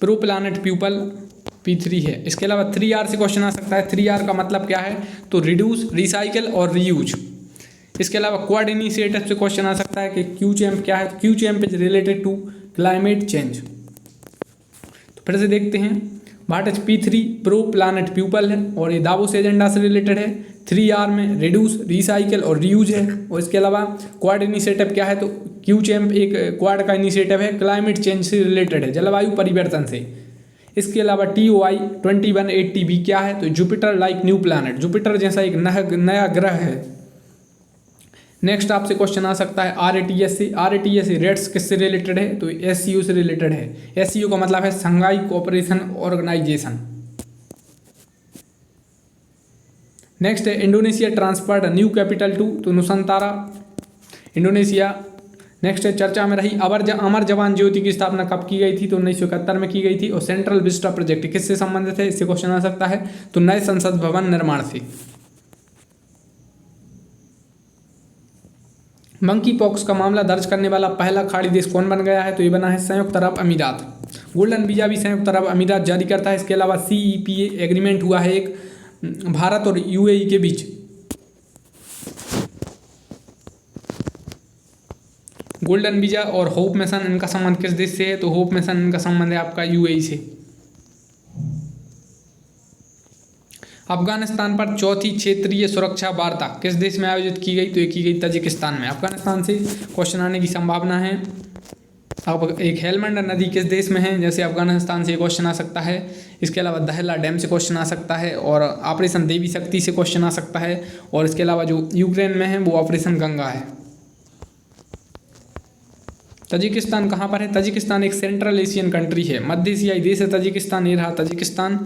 pro planet people P3 है। इसके अलावा 3R से क्वेश्चन आ सकता है। 3R का मतलब क्या है? तो रिड्यूस, रिसाइकिल और रीयूज। इसके अलावा क्वाड इनिशिएटिव से क्वेश्चन आ सकता है कि क्यूचैम्प क्या है? Q CHAMP is related to climate change. तो फिर से देखते हैं, what H P3 pro planet people है और ये दावोस एजेंडा से रिलेटेड है। 3R में रिड्यूस, रिसाइकिल और रीयूज है। और इसके अलावा क्वाड इनिशिएटिव क्या है? तो क्यूचैम्प एक क्वाड का इनिशिएटिव है, क्लाइमेट चेंज से रिलेटेड है, जलवायु परिवर्तन से। इसके अलावा TOI 2180b क्या है? तो Jupiter like new planet, Jupiter जैसा एक नया ग्रह है। नेक्स्ट आपसे क्वेश्चन आ सकता है RATS से। RATS रेट्स किससे रिलेटेड है? तो SCO से रिलेटेड है। SCO का मतलब है शंघाई कोऑपरेशन ऑर्गेनाइजेशन। नेक्स्ट है Indonesia transferred new capital to, तो नुसंतारा इंडोनेशिया। नेक्स्ट है चर्चा में रही अमर जवान ज्योति की स्थापना कब की गई थी? तो 1971 में की गई थी। और सेंट्रल विस्टा प्रोजेक्ट किससे संबंधित है? इससे क्वेश्चन आ सकता है। तो नए संसद भवन निर्माण से। मंकी पॉक्स का मामला दर्ज करने वाला पहला खाड़ी देश कौन बन गया है? तो ये बना है संयुक्त अरब अमीरात। गोल्डन वीजा भी संयुक्त अरब अमीरात जारी करता है। इसके अलावा CEPA एग्रीमेंट हुआ है एक भारत और UAE के बीच। गोल्डन वीजा और होप मिशन इनका संबंध किस देश से है? तो होप मिशन इनका संबंध है आपका UAE से। अफगानिस्तान पर चौथी क्षेत्रीय सुरक्षा वार्ता किस देश में आयोजित की गई? तो ये की गई तजिकिस्तान में। अफगानिस्तान से क्वेश्चन आने की संभावना है। अब एक हेलमंड नदी किस देश में है? जैसे अफगानिस्तान से क्वेश्चन आ सकता है। इसके अलावा दहला डैम से क्वेश्चन आ सकता है और ऑपरेशन देवी शक्ति से क्वेश्चन आ सकता है। और इसके अलावा जो यूक्रेन में है वो ऑपरेशन गंगा है। तजिकिस्तान कहाँ पर है? तजिकिस्तान एक सेंट्रल एशियन कंट्री है, मध्य एशियाई देश है तजिकिस्तान। ये रहा तजिकिस्तान,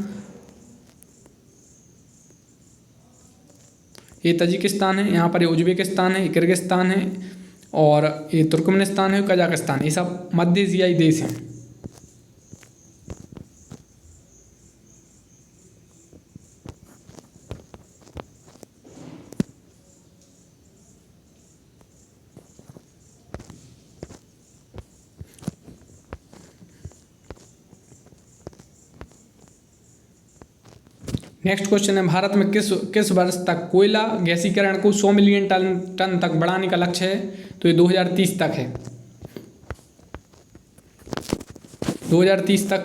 ये तजिकिस्तान है। यहाँ पर ये उज्बेकिस्तान है, किर्गिस्तान है और ये तुर्कमेनिस्तान है, कजाकिस्तान। ये सब मध्य एशियाई देश हैं। नेक्स्ट क्वेश्चन है भारत में किस वर्ष तक कोयला गैसीकरण को 100 मिलियन टन तक बढ़ाने का लक्ष्य है? तो ये 2030 तक है, 2030 तक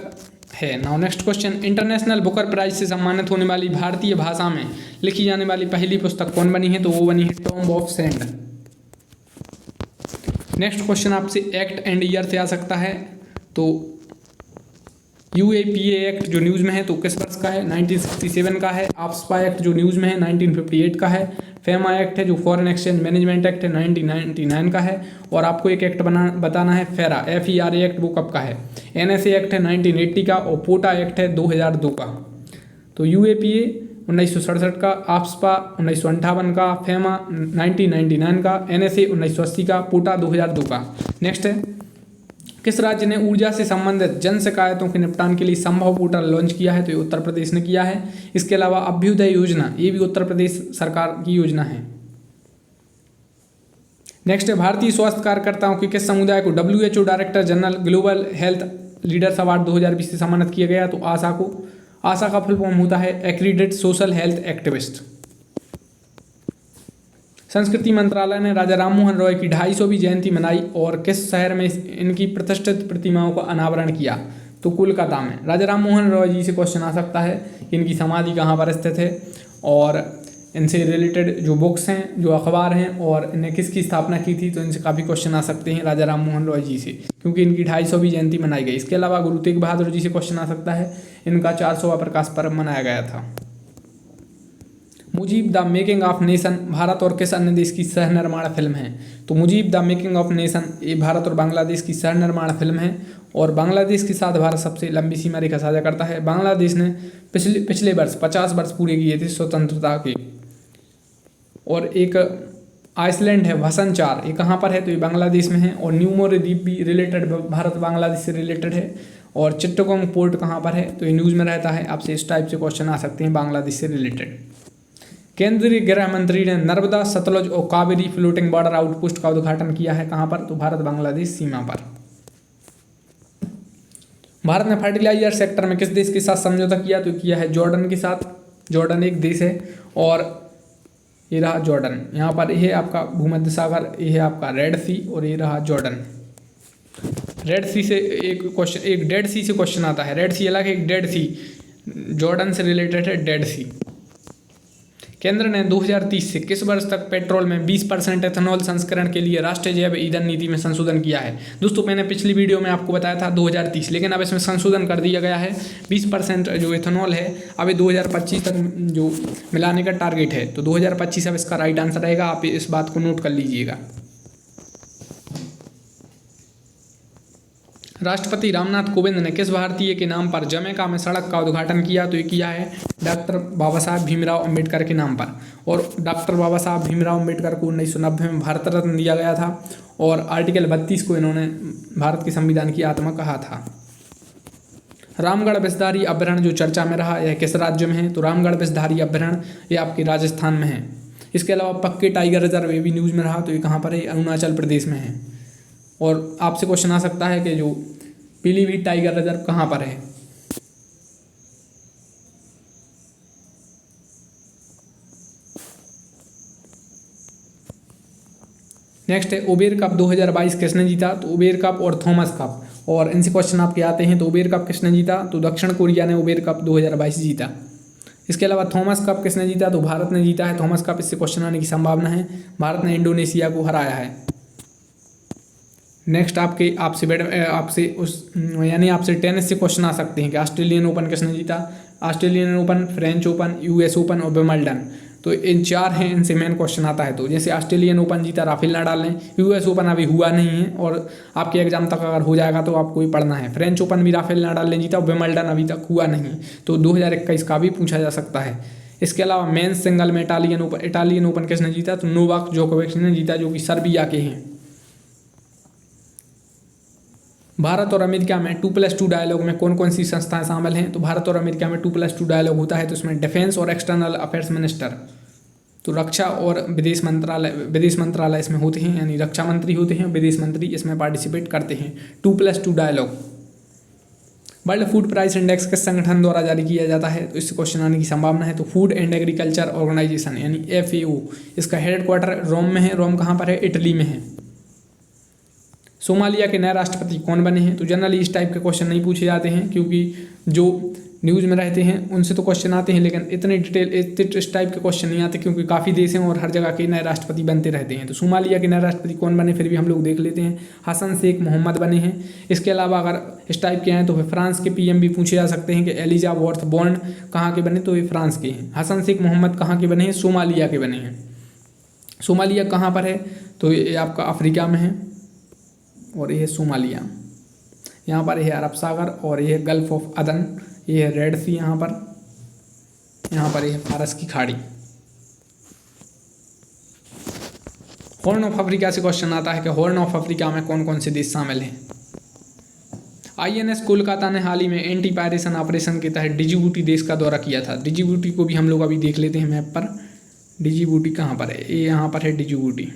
है। Now next question, international Booker Prize से सम्मानित होने वाली भारतीय भाषा में लिखी जाने वाली पहली पुस्तक कौन बनी है? तो वो बनी है tomb of sand. Next question आपसे एक्ट एंड ईयर से आ सकता है। तो UAPA एक्ट जो न्यूज़ में है तो किस वर्ष का है? 1967 का है। AFSPA एक्ट जो न्यूज़ में है 1958 का है। FEMA एक्ट है जो फॉरेन एक्सचेंज मैनेजमेंट एक्ट है 1999 का है। और आपको एक एक्ट बताना है FERA FERA एक्ट वो कब का है? NSA एक्ट है 1980 का और पोटा एक्ट है 2002 का। तो UAPA 1967 का, AFSPA 1958 का, FEMA 1999 का, NSA 1980 का, पोटा 2002 का। नेक्स्ट है किस राज्य ने ऊर्जा से संबंधित जन शिकायतों के निपटान के लिए संभव पोर्टल लॉन्च किया है? तो ये उत्तर प्रदेश ने किया है। इसके अलावा अभ्युदय योजना, ये भी उत्तर प्रदेश सरकार की योजना है। नेक्स्ट है, भारतीय स्वास्थ्य कार्यकर्ताओं के किस समुदाय को WHO director general global health leaders award 2020 से सम्मानित किया गया? तो आशा को। आशा का फुल फॉर्म होता है एक्रीडेटेड सोशल हेल्थ एक्टिविस्ट। संस्कृति मंत्रालय ने राजा राममोहन रॉय की 250वीं जयंती मनाई और किस शहर में इनकी प्रतिष्ठित प्रतिमाओं का अनावरण किया? तो कोलकाता में। राजा राममोहन रॉय जी से क्वेश्चन आ सकता है कि इनकी समाधि कहाँ पर स्थित है और इनसे रिलेटेड जो बुक्स हैं, जो अखबार हैं और इन्हें किसकी स्थापना की थी, तो इनसे काफ़ी क्वेश्चन आ सकते हैं राजा राममोहन रॉय जी से, क्योंकि इनकी 250वीं जयंती मनाई गई। इसके अलावा गुरु तेग बहादुर जी से क्वेश्चन आ सकता है, इनका 400वां प्रकाश पर्व मनाया गया था। Mujib the making of nation Bharat और किस अन्य देश की सह निर्माण फिल्म है? तो Mujib the making of nation ये भारत और बांग्लादेश की सह निर्माण फिल्म है और बांग्लादेश के साथ भारत सबसे लंबी सीमा रेखा साझा करता है। बांग्लादेश ने पिछले वर्ष 50 वर्ष पूरे किए थे स्वतंत्रता के। और एक आइसलैंड है भसन 4, ये कहाँ पर है? तो ये बांग्लादेश में है। और न्यूमोरे द्वीप भी रिलेटेड भारत बांग्लादेश से रिलेटेड है। और चिट्टगोंग पोर्ट कहाँ पर है? तो ये न्यूज़ में रहता है। आपसे इस टाइप से क्वेश्चन आ सकते हैं बांग्लादेश से रिलेटेड। केंद्रीय गृह मंत्री ने नर्मदा, सतलुज और कावेरी फ्लोटिंग बॉर्डर आउटपोस्ट का उद्घाटन किया है कहाँ पर? तो भारत बांग्लादेश सीमा पर। भारत ने फर्टिलाइजर सेक्टर में किस देश के साथ समझौता किया? तो किया है जॉर्डन के साथ। जॉर्डन एक देश है और ये रहा जॉर्डन। यहाँ पर ये है आपका भूमध्य सागर, ये है आपका रेड सी और ये रहा जॉर्डन। रेड सी से एक डेड सी से क्वेश्चन आता है। रेड सी अलग है, एक डेड सी। जॉर्डन से रिलेटेड है डेड सी। केंद्र ने 2030 से किस वर्ष तक पेट्रोल में 20% एथेनॉल संस्करण के लिए राष्ट्रीय जैव ईंधन नीति में संशोधन किया है? दोस्तों मैंने पिछली वीडियो में आपको बताया था 2030, लेकिन अब इसमें संशोधन कर दिया गया है। 20% जो एथेनॉल है अब 2025 तक जो मिलाने का टारगेट है, तो 2025 अब इसका राइट आंसर रहेगा। आप इस बात को नोट कर लीजिएगा। राष्ट्रपति रामनाथ कोविंद ने किस भारतीय के नाम पर जमैका में सड़क का उद्घाटन किया? तो ये किया है डॉक्टर बाबा साहब भीमराव अंबेडकर के नाम पर। और डॉक्टर बाबा साहब भीमराव अंबेडकर को 1990 में भारत रत्न दिया गया था और आर्टिकल 32 को इन्होंने भारत के संविधान की आत्मा कहा था। रामगढ़ विषधारी अभयारण्य जो चर्चा में रहा, यह किस राज्य में है? तो रामगढ़ विषधारी अभयारण्य ये आपके राजस्थान में है। इसके अलावा पक्के टाइगर रिजर्व ये भी न्यूज़ में रहा, तो ये कहाँ पर है? अरुणाचल प्रदेश में है। और आपसे क्वेश्चन आ सकता है कि जो पीलीभीत टाइगर रिजर्व कहाँ पर है? नेक्स्ट है उबेर कप 2022 किसने जीता? तो उबेर कप और थॉमस कप, और इनसे क्वेश्चन आपके आते हैं। तो उबेर कप किसने जीता? तो दक्षिण कोरिया ने उबेर कप 2022 जीता। इसके अलावा थॉमस कप किसने जीता? तो भारत ने जीता है थॉमस कप। इससे क्वेश्चन आने की संभावना है। भारत ने इंडोनेशिया को हराया है। नेक्स्ट आपसे टेनिस से क्वेश्चन आ सकते हैं कि ऑस्ट्रेलियन ओपन किसने जीता? Australian open, French open, US open और विंबलडन, तो इन 4 हैं, इनसे मेन क्वेश्चन आता है। तो जैसे ऑस्ट्रेलियन ओपन जीता राफेल नाडाल ने, US ओपन अभी हुआ नहीं है और आपके एग्जाम तक अगर हो जाएगा तो आपको ही पढ़ना है। फ्रेंच ओपन भी राफेल नाडाल ने जीता, विंबलडन अभी तक हुआ नहीं, तो 2021 का भी पूछा जा सकता है। इसके अलावा मेंस सिंगल में इटालियन ओपन किसने जीता? तो नोवाक जोकोविच ने जीता, जो कि सर्बिया के हैं। भारत और अमेरिका में 2+2 डायलॉग में कौन कौन सी संस्थाएं शामिल हैं? तो भारत और अमेरिका में 2+2 डायलॉग होता है, तो इसमें डिफेंस और एक्सटर्नल अफेयर्स मिनिस्टर, तो रक्षा और विदेश मंत्रालय इसमें होते हैं, यानी रक्षा मंत्री होते हैं, विदेश मंत्री इसमें पार्टिसिपेट करते हैं। 2+2 dialogue. World Food Price Index किस संगठन द्वारा जारी किया जाता है? तो इससे क्वेश्चन आने की संभावना है। तो फूड एंड एग्रीकल्चर ऑर्गेनाइजेशन यानी FAO, इसका हेडक्वार्टर रोम में है। रोम कहाँ पर है? इटली में है। सोमालिया के नए राष्ट्रपति कौन बने हैं? तो जनरली इस टाइप के क्वेश्चन नहीं पूछे जाते हैं, क्योंकि जो न्यूज़ में रहते हैं उनसे तो क्वेश्चन आते हैं, लेकिन इतने डिटेल इस टाइप के क्वेश्चन नहीं आते, क्योंकि काफ़ी देश हैं और हर जगह के नए राष्ट्रपति बनते रहते हैं। तो सोमालिया के नए राष्ट्रपति कौन बने, फिर भी हम लोग देख लेते हैं। हसन शेख मोहम्मद बने हैं। इसके अलावा अगर इस टाइप के हैं तो फिर फ्रांस के PM भी पूछे जा सकते हैं कि एलिजा वर्थ बॉन्ड कहाँ के बने? तो ये फ्रांस के हैं। हसन शेख मोहम्मद कहाँ के बने हैं? सोमालिया के बने हैं। सोमालिया कहाँ पर है? तो ये आपका अफ्रीका में है और ये है सोमालिया। यहाँ पर है अरब सागर और ये है गल्फ ऑफ अदन, ये है रेड सी यहाँ पर ये है फारस की खाड़ी। हॉर्न ऑफ अफ्रीका से क्वेश्चन आता है कि हॉर्न ऑफ अफ्रीका में कौन कौन से देश शामिल हैं? INS कोलकाता ने हाल ही में एंटी पायरेशन ऑपरेशन के तहत डिजिबूटी देश का दौरा किया था। डिजिबूटी को भी हम लोग अभी देख लेते हैं मैप पर। डिजिबूटी कहाँ पर है? ये यहाँ पर है डिजिबूटी।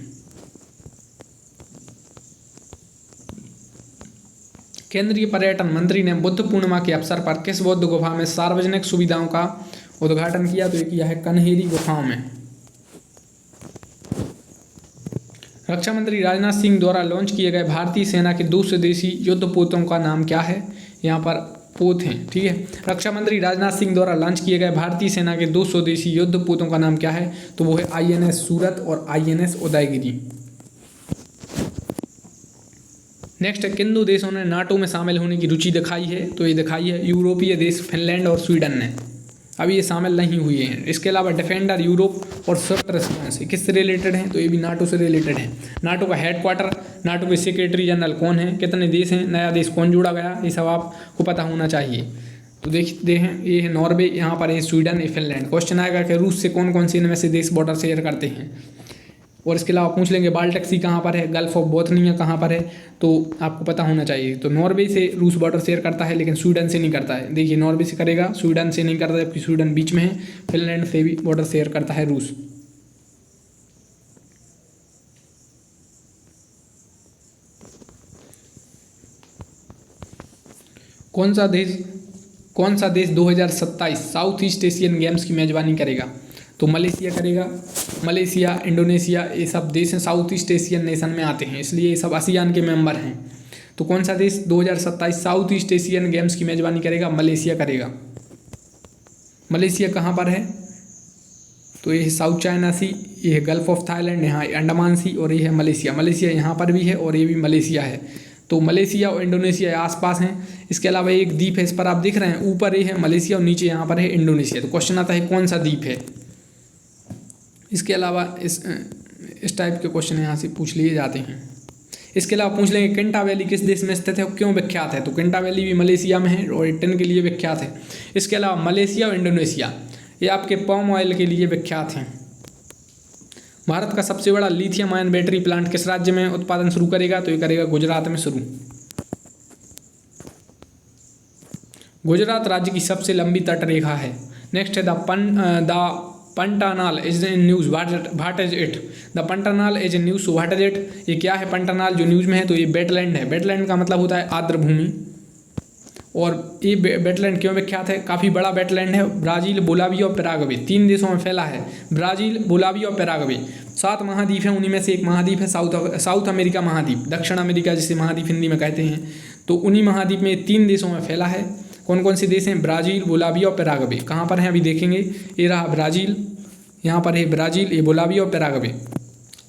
केंद्रीय पर्यटन मंत्री ने बुद्ध पूर्णिमा के अवसर पर किस बौद्ध गुफा में सार्वजनिक सुविधाओं का उद्घाटन किया? तो ये किया है कन्हेरी गुफाओं में। रक्षा मंत्री राजनाथ सिंह द्वारा लॉन्च किए गए भारतीय सेना के 2 स्वदेशी युद्धपोतों का नाम क्या है? यहाँ पर पोत हैं, ठीक है। रक्षा मंत्री राजनाथ सिंह द्वारा लॉन्च किए गए भारतीय सेना के 2 स्वदेशी युद्धपोतों का नाम क्या है? तो वो है INS सूरत और INS उदयगिरी। नेक्स्ट है, किन 2 देशों ने नाटो में शामिल होने की रुचि दिखाई है? तो ये दिखाई है यूरोपीय देश फिनलैंड और स्वीडन ने। अभी ये शामिल नहीं हुए हैं। इसके अलावा डिफेंडर यूरोप और स्विफ्ट रेस्पॉन्स किससे रिलेटेड हैं? तो ये भी नाटो से रिलेटेड हैं। नाटो का हेडक्वार्टर, नाटो के सेक्रेटरी जनरल कौन है, कितने देश हैं, नया देश कौन जोड़ा गया, ये सब आपको पता होना चाहिए। तो देखते हैं, ये है नॉर्वे, यहाँ पर है स्वीडन, ये फिनलैंड। क्वेश्चन आएगा कि रूस से कौन कौन से इनमें से देश बॉर्डर शेयर करते हैं। और इसके अलावा पूछ लेंगे बाल्टिक सी कहाँ पर है, गल्फ ऑफ बोथनिया कहाँ पर है, तो आपको पता होना चाहिए। तो नॉर्वे से रूस बॉर्डर शेयर करता है लेकिन स्वीडन से नहीं करता है। देखिए नॉर्वे से करेगा, स्वीडन से नहीं करता जबकि स्वीडन बीच में है। फिनलैंड से भी बॉर्डर शेयर करता है रूस। कौन सा देश 2027 साउथ ईस्ट एशियन गेम्स की मेजबानी करेगा? तो मलेशिया करेगा। मलेशिया, इंडोनेशिया, ये सब देश हैं साउथ ईस्ट एशियन नेशन में आते हैं, इसलिए ये सब आसियान के मेंबर हैं। तो कौन सा देश 2027 साउथ ईस्ट एशियन गेम्स की मेजबानी करेगा? मलेशिया करेगा। मलेशिया कहाँ पर है? तो ये है साउथ चाइना सी, ये है गल्फ ऑफ थाईलैंड, यहाँ अंडमान सी, और ये है मलेशिया। मलेशिया यहाँ पर भी है और ये भी मलेशिया है। तो मलेशिया और इंडोनेशिया आसपास हैं। इसके अलावा एक द्वीप है, इस पर आप दिख रहे हैं, ऊपर ये है मलेशिया और नीचे यहाँ पर है इंडोनेशिया। तो क्वेश्चन आता है कौन सा द्वीप है। इसके अलावा इस टाइप के क्वेश्चन यहाँ से पूछ लिए जाते हैं। इसके अलावा पूछ लेंगे किंटा वैली किस देश में स्थित है और क्यों विख्यात है? तो किंटा वैली भी मलेशिया में है और टिन के लिए विख्यात है। इसके अलावा मलेशिया और इंडोनेशिया ये आपके पाम ऑयल के लिए विख्यात हैं। भारत का सबसे बड़ा लिथियम आयन बैटरी प्लांट किस राज्य में उत्पादन शुरू करेगा? तो ये करेगा गुजरात में शुरू। गुजरात राज्य की सबसे लंबी तटरेखा है। नेक्स्ट है the Pantanal is in news what is it? The Pantanal is in news what is it? ये क्या है पंटानाल जो न्यूज़ में है? तो ये वेटलैंड है। वेटलैंड का मतलब होता है आर्द्र भूमि। और ये वेटलैंड क्यों विख्यात है? काफ़ी बड़ा वेटलैंड है। ब्राज़ील, बोलाविया और पैराग्वे 3 देशों में फैला है। ब्राज़ील, बोलाविया और पैराग्वे 7 महाद्वीप हैं, उन्हीं में से एक महाद्वीप है साउथ अमेरिका महाद्वीप, दक्षिण अमेरिका जिसे महाद्वीप हिंदी में कहते हैं। तो उन्हीं महाद्वीप में 3 देशों में फैला है। कौन कौन से देश हैं? ब्राज़ील, बोलाविया और पैराग्वे। कहाँ पर हैं अभी देखेंगे। ये रहा ब्राज़ील, यहाँ पर है ब्राज़ील, ये बोलाविया और पैराग्वे।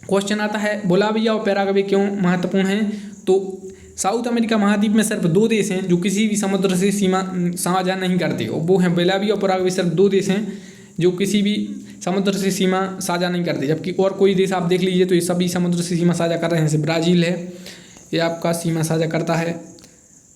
क्वेश्चन आता है बोलाविया और पैराग्वे क्यों महत्वपूर्ण हैं? तो साउथ अमेरिका महाद्वीप में सिर्फ 2 देश हैं जो किसी भी समुद्र से सीमा साझा नहीं करते, और वो हैं बोलाविया और पैराग्वे। सिर्फ 2 देश हैं जो किसी भी समुद्र से सीमा साझा नहीं करते, जबकि और कोई देश आप देख लीजिए तो ये सभी समुद्र से सीमा साझा कर रहे हैं। जैसे ब्राज़ील है, ये आपका सीमा साझा करता है,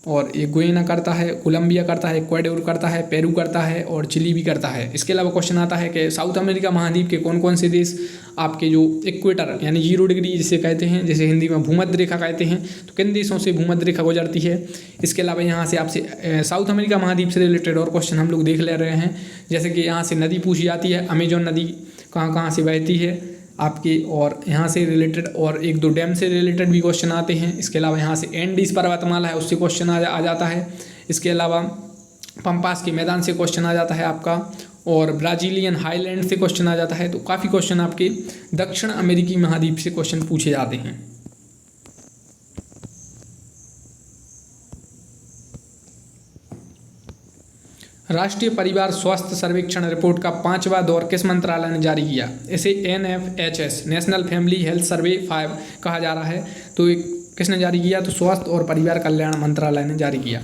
और ये गुयाना करता है, कोलंबिया करता है, इक्वाडोर करता है, पेरू करता है और चिली भी करता है। इसके अलावा क्वेश्चन आता है कि साउथ अमेरिका महाद्वीप के कौन कौन से देश आपके जो इक्वेटर यानी 0 डिग्री जिसे कहते हैं, जैसे हिंदी में भूमध्य रेखा कहते हैं, तो किन देशों से भूमध्य रेखा गुजरती है। इसके अलावा यहाँ से आपसे साउथ अमेरिका महाद्वीप से रिलेटेड और क्वेश्चन हम लोग देख ले रहे हैं। जैसे कि यहाँ से नदी पूछी जाती है, अमेजोन नदी कहाँ कहाँ से बहती है आपकी, और यहाँ से रिलेटेड और 1-2 डैम से रिलेटेड भी क्वेश्चन आते हैं। इसके अलावा यहाँ से एंडीज पर्वतमाला है उससे क्वेश्चन आ जाता है। इसके अलावा पंपास के मैदान से क्वेश्चन आ जाता है आपका, और ब्राज़ीलियन हाईलैंड से क्वेश्चन आ जाता है। तो काफ़ी क्वेश्चन आपके दक्षिण अमेरिकी महाद्वीप से क्वेश्चन पूछे जाते हैं। राष्ट्रीय परिवार स्वास्थ्य सर्वेक्षण रिपोर्ट का 5वां दौर किस मंत्रालय ने जारी किया? इसे NFHS national family health survey 5 कहा जा रहा है। तो किसने जारी किया? तो स्वास्थ्य और परिवार कल्याण मंत्रालय ने जारी किया।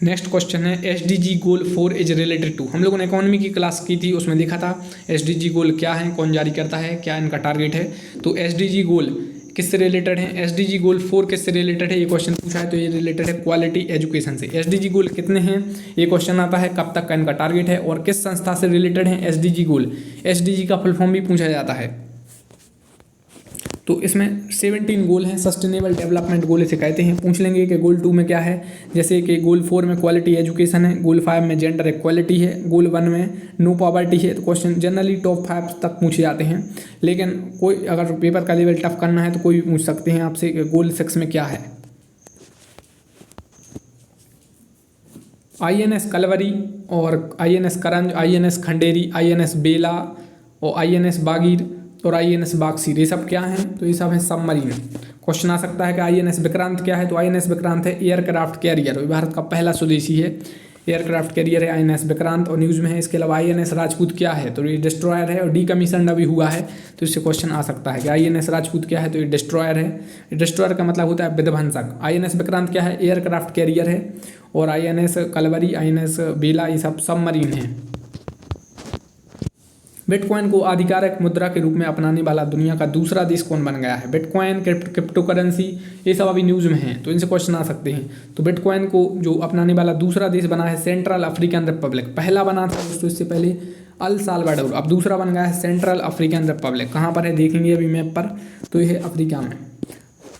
नेक्स्ट क्वेश्चन है SDG goal 4 is related to. हम लोगों ने इकोनॉमी की क्लास की थी, उसमें देखा था SDG गोल क्या है, कौन जारी करता है, क्या इनका टारगेट है। तो SDG गोल किससे रिलेटेड है? SDG गोल 4 किससे रिलेटेड है? ये क्वेश्चन पूछा है तो ये रिलेटेड है क्वालिटी एजुकेशन से। SDG गोल कितने हैं ये क्वेश्चन आता है, कब तक का इनका टारगेट है और किस संस्था से रिलेटेड है SDG गोल। SDG का फुल फॉर्म भी पूछा जाता है। तो इसमें 17 गोल हैं, सस्टेनेबल डेवलपमेंट गोल इसे कहते हैं। पूछ लेंगे कि गोल 2 में क्या है, जैसे कि गोल 4 में क्वालिटी एजुकेशन है, गोल 5 में जेंडर इक्वालिटी है, गोल 1 में नो पॉवर्टी है। तो क्वेश्चन जनरली टॉप 5 तक पूछे जाते हैं, लेकिन कोई अगर पेपर का लेवल टफ करना है तो कोई भी पूछ सकते हैं आपसे कि गोल 6 में क्या है। INS कलवरी और INS करंज, INS खंडेरी, INS बेला और INS बागीर और INS बागसीर, ये सब क्या हैं, तो ये सब हैं सबमरीन। क्वेश्चन आ सकता है कि INS विक्रांत क्या है, तो INS विक्रांत है एयरक्राफ्ट कैरियर, भारत का पहला स्वदेशी है एयरक्राफ्ट कैरियर है INS विक्रांत और न्यूज़ में है। इसके अलावा INS राजपूत क्या है, तो ये डिस्ट्रॉयर है और डीकमीशन अभी हुआ है, तो इससे क्वेश्चन आ सकता है कि INS राजपूत क्या है, तो ये डिस्ट्रॉयर है। डिस्ट्रॉयर का मतलब होता है विध्वंसक। INS विक्रांत क्या है, एयरक्राफ्ट कैरियर है और INS कलवरी, INS बेला, ये सब सबमरीन हैं। बिटकॉइन को आधिकारिक मुद्रा के रूप में अपनाने वाला दुनिया का दूसरा देश कौन बन गया है। बिटकॉइन, क्रिप्टो करेंसी, ये सब अभी न्यूज़ में हैं, तो इनसे क्वेश्चन आ सकते हैं। तो बिटकॉइन को जो अपनाने वाला दूसरा देश बना है सेंट्रल अफ्रीकन रिपब्लिक। पहला बना था दोस्तों इससे पहले अल साल्वाडोर, अब दूसरा बन गया है सेंट्रल अफ्रीकन रिपब्लिक। कहाँ पर है देखेंगे अभी मैप पर, तो ये है अफ्रीका में।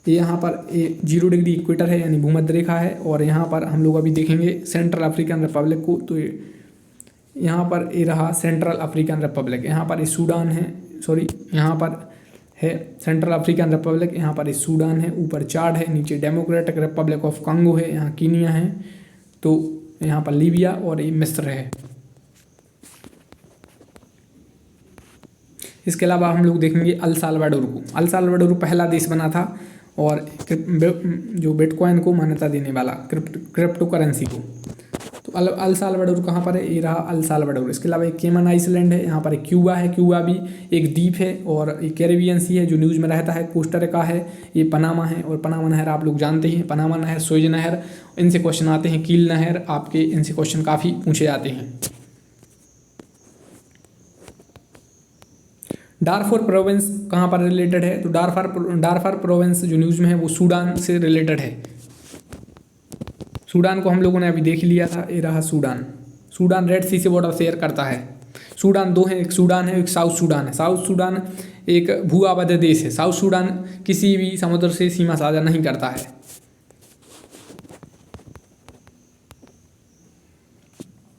ये यहाँ पर 0 डिग्री इक्वेटर है यानी भूमध्य रेखा है, और यहाँ पर हम लोग अभी देखेंगे सेंट्रल अफ्रीकन रिपब्लिक को, तो यहाँ पर ये रहा सेंट्रल अफ्रीकन रिपब्लिक। यहाँ पर ये सूडान है, सॉरी यहाँ पर है सेंट्रल अफ्रीकन रिपब्लिक, यहाँ पर ये सूडान है, ऊपर चाड है, नीचे डेमोक्रेटिक रिपब्लिक ऑफ कांगो है, यहाँ कीनिया है, तो यहाँ पर लीबिया और ये मिस्र है। इसके अलावा हम लोग देखेंगे अल साल्वाडोर को। अल साल्वाडोर पहला देश बना था और जो बिटकॉइन को मान्यता देने वाला, क्रिप्टो करेंसी को। तो अल साल्वाडोर कहाँ पर है, ये रहा अल साल्वाडोर। इसके अलावा एक केमन आइसलैंड है, यहाँ पर एक क्यूबा है, क्यूबा भी एक द्वीप है, और एक कैरेबियन सी है जो न्यूज़ में रहता है, कोस्टारिका है, ये पनामा है, और पनामा नहर आप लोग जानते हैं, पनामा नहर, सुएज नहर, इनसे क्वेश्चन आते हैं, कील नहर, आपके इनसे क्वेश्चन काफ़ी पूछे जाते हैं। डारफोर प्रोविंस कहाँ पर रिलेटेड है, तो डारफर प्रोविंस जो न्यूज़ में है वो सूडान से रिलेटेड है। सूडान को हम लोगों ने अभी देख लिया था, ये रहा सूडान। सूडान रेड सी से बॉर्डर शेयर करता है। सूडान दो हैं, एक सूडान है, एक साउथ सूडान है। साउथ सूडान एक भू आबद्ध देश है। साउथ सूडान किसी भी समुद्र से सीमा साझा नहीं करता है।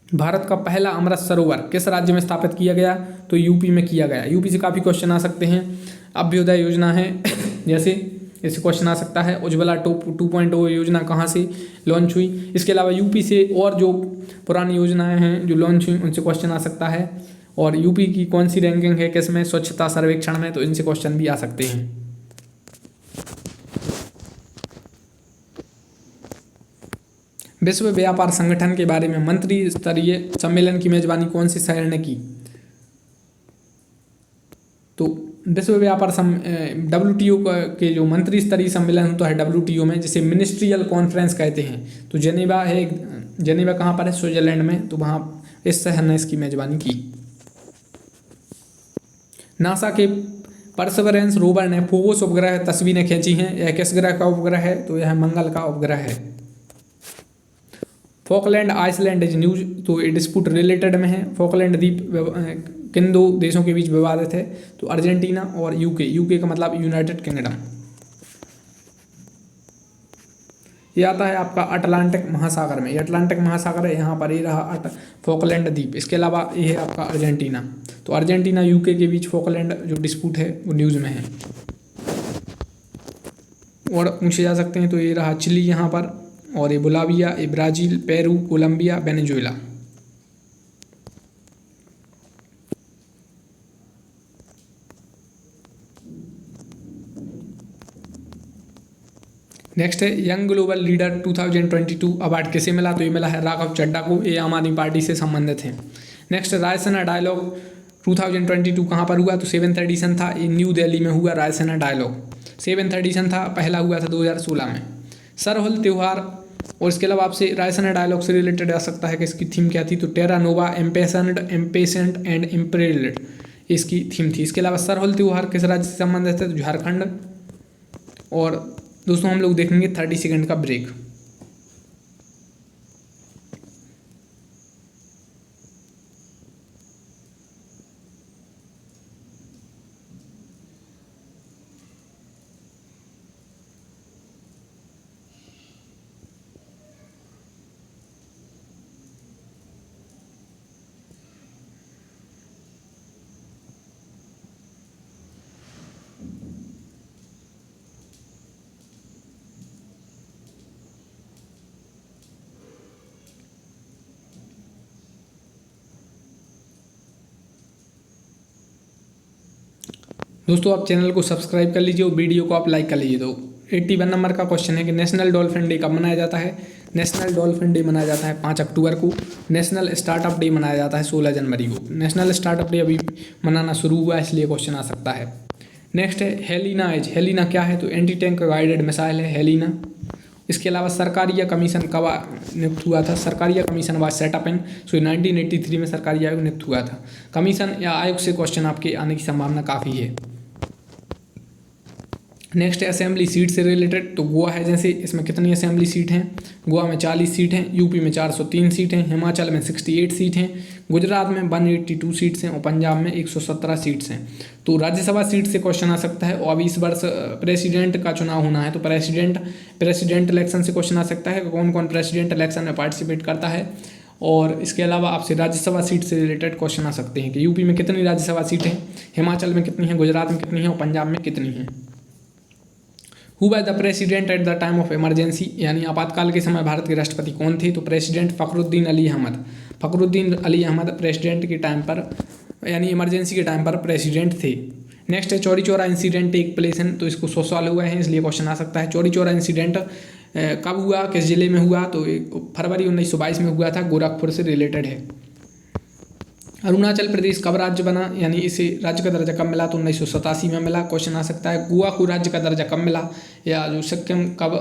भारत का पहला अमृत सरोवर किस राज्य में स्थापित किया गया, तो यूपी में किया गया। यूपी से काफ़ी क्वेश्चन आ सकते हैं। अभ्युदय योजना है जैसे, इससे क्वेश्चन आ सकता है। उज्ज्वला 2.0 योजना कहाँ से लॉन्च हुई। इसके अलावा यूपी से और जो पुरानी योजनाएं हैं जो लॉन्च हुई उनसे क्वेश्चन आ सकता है। और यूपी की कौन सी रैंकिंग है किस में, स्वच्छता सर्वेक्षण में, तो इनसे क्वेश्चन भी आ सकते हैं। विश्व व्यापार संगठन के बारे में मंत्री स्तरीय सम्मेलन की मेजबानी कौन से शहर ने की, तो विश्व व्यापार WTO के जो मंत्री स्तरीय सम्मेलन होता है WTO में, जिसे मिनिस्ट्रियल कॉन्फ्रेंस कहते हैं, तो जेनेवा है। जेनेवा कहाँ पर है, स्विट्जरलैंड में, तो वहाँ इस शहर ने इसकी मेजबानी की। नासा के परसेवरेंस रोवर ने फोबोस उपग्रह तस्वीरें खींची हैं। यह किस ग्रह का उपग्रह है, तो यह मंगल का उपग्रह है। फॉकलैंड आइसलैंड इज न्यूज, तो ये डिस्प्यूट रिलेटेड में है। फॉकलैंड द्वीप किन दो देशों के बीच विवादित है, तो अर्जेंटीना और यूके। यूके का मतलब यूनाइटेड किंगडम। ये आता है आपका अटलांटिक महासागर में। ये अटलांटिक महासागर है, यहाँ पर ये रहा फॉकलैंड द्वीप। इसके अलावा ये है आपका अर्जेंटीना। तो अर्जेंटीना यूके के बीच फॉकलैंड जो डिस्प्यूट है वो न्यूज़ में है। और पूछे जा सकते हैं, तो ये रहा चिली यहाँ पर, और ये बोलाविया, ये Brazil, Peru, Colombia, Venezuela. Next है यंग ग्लोबल लीडर 2022 अवार्ड किसे मिला, तो ये मिला है राघव चड्ढा को। ये आम आदमी पार्टी से संबंधित हैं। नेक्स्ट रायसेना डायलॉग 2022 कहाँ पर हुआ, तो 7th एडिशन था, ये न्यू दिल्ली में हुआ। रायसेना डायलॉग 7th एडिशन था, पहला हुआ था 2016 में। सरहुल त्यौहार, और इसके अलावा आपसे रायसेना डायलॉग से रिलेटेड आ सकता है कि इसकी थीम क्या थी, तो टेरा नोवा, एम्पेसेंट एंड इम्पेरियल्ड इसकी थीम थी। इसके अलावा सरहुल त्यौहार किस राज्य से संबंधित है, तो झारखंड। और दोस्तों हम लोग देखेंगे 30 सेकंड का ब्रेक। दोस्तों आप चैनल को सब्सक्राइब कर लीजिए और वीडियो को आप लाइक कर लीजिए। तो 81 नंबर का क्वेश्चन है कि नेशनल डॉल्फिन डे कब मनाया जाता है। नेशनल डॉल्फिन डे मनाया जाता है 5 अक्टूबर को। नेशनल स्टार्टअप डे मनाया जाता है 16 जनवरी को। नेशनल स्टार्टअप डे अभी मनाना शुरू हुआ है, इसलिए क्वेश्चन आ सकता है। नेक्स्ट है हेलिना एज। हेलिना क्या है, तो एंटी टैंक गाइडेड मिसाइल है हेलिना। इसके अलावा सरकारिया कमीशन कब नियुक्त हुआ था। सरकारिया कमीशन वाज सेटअप इन 1983 में सरकारी आयोग नियुक्त हुआ था। कमीशन या आयोग से क्वेश्चन आपके आने की संभावना काफ़ी है। नेक्स्ट है असेंबली सीट से रिलेटेड। तो गोवा है, जैसे इसमें कितनी असेंबली सीट हैं। गोवा में 40 सीट हैं, यूपी में 403 सीट हैं, हिमाचल में 68 सीट हैं, गुजरात में 182 सीट्स हैं और पंजाब में 117 सीट्स हैं। तो राज्यसभा सीट से क्वेश्चन आ सकता है। और अभी इस वर्ष प्रेसिडेंट का चुनाव होना है, तो प्रेसिडेंट इलेक्शन से क्वेश्चन आ सकता है, कौन कौन प्रेसिडेंट इलेक्शन में पार्टिसिपेट करता है। और इसके अलावा आपसे राज्यसभा सीट से रिलेटेड क्वेश्चन आ सकते हैं कि यूपी में कितनी राज्यसभा सीट हैं, हिमाचल में कितनी हैं, गुजरात में कितनी हैं और पंजाब में कितनी हैं। Who was the president at the time of emergency, यानी आपातकाल के समय भारत के राष्ट्रपति कौन थे। तो प्रेसिडेंट फ़खरुद्दीन अली अहमद। फ़खरुद्दीन अली अहमद प्रेसिडेंट के टाइम पर, यानी इमरजेंसी के टाइम पर प्रेसिडेंट थे। नेक्स्ट है Chauri Chaura incident take place in. तो इसको 100 साल हुए हैं, इसलिए क्वेश्चन आ सकता है। चौरी चौरा इंसिडेंट कब हुआ, किस जिले में हुआ। तो फरवरी 1922 में हुआ था, गोरखपुर से रिलेटेड है। अरुणाचल प्रदेश कब राज्य बना, यानी इसे राज्य का दर्जा कब मिला। तो 1987 में मिला। क्वेश्चन आ सकता है गोवा को राज्य का दर्जा कब मिला, या जो सिक्किम कब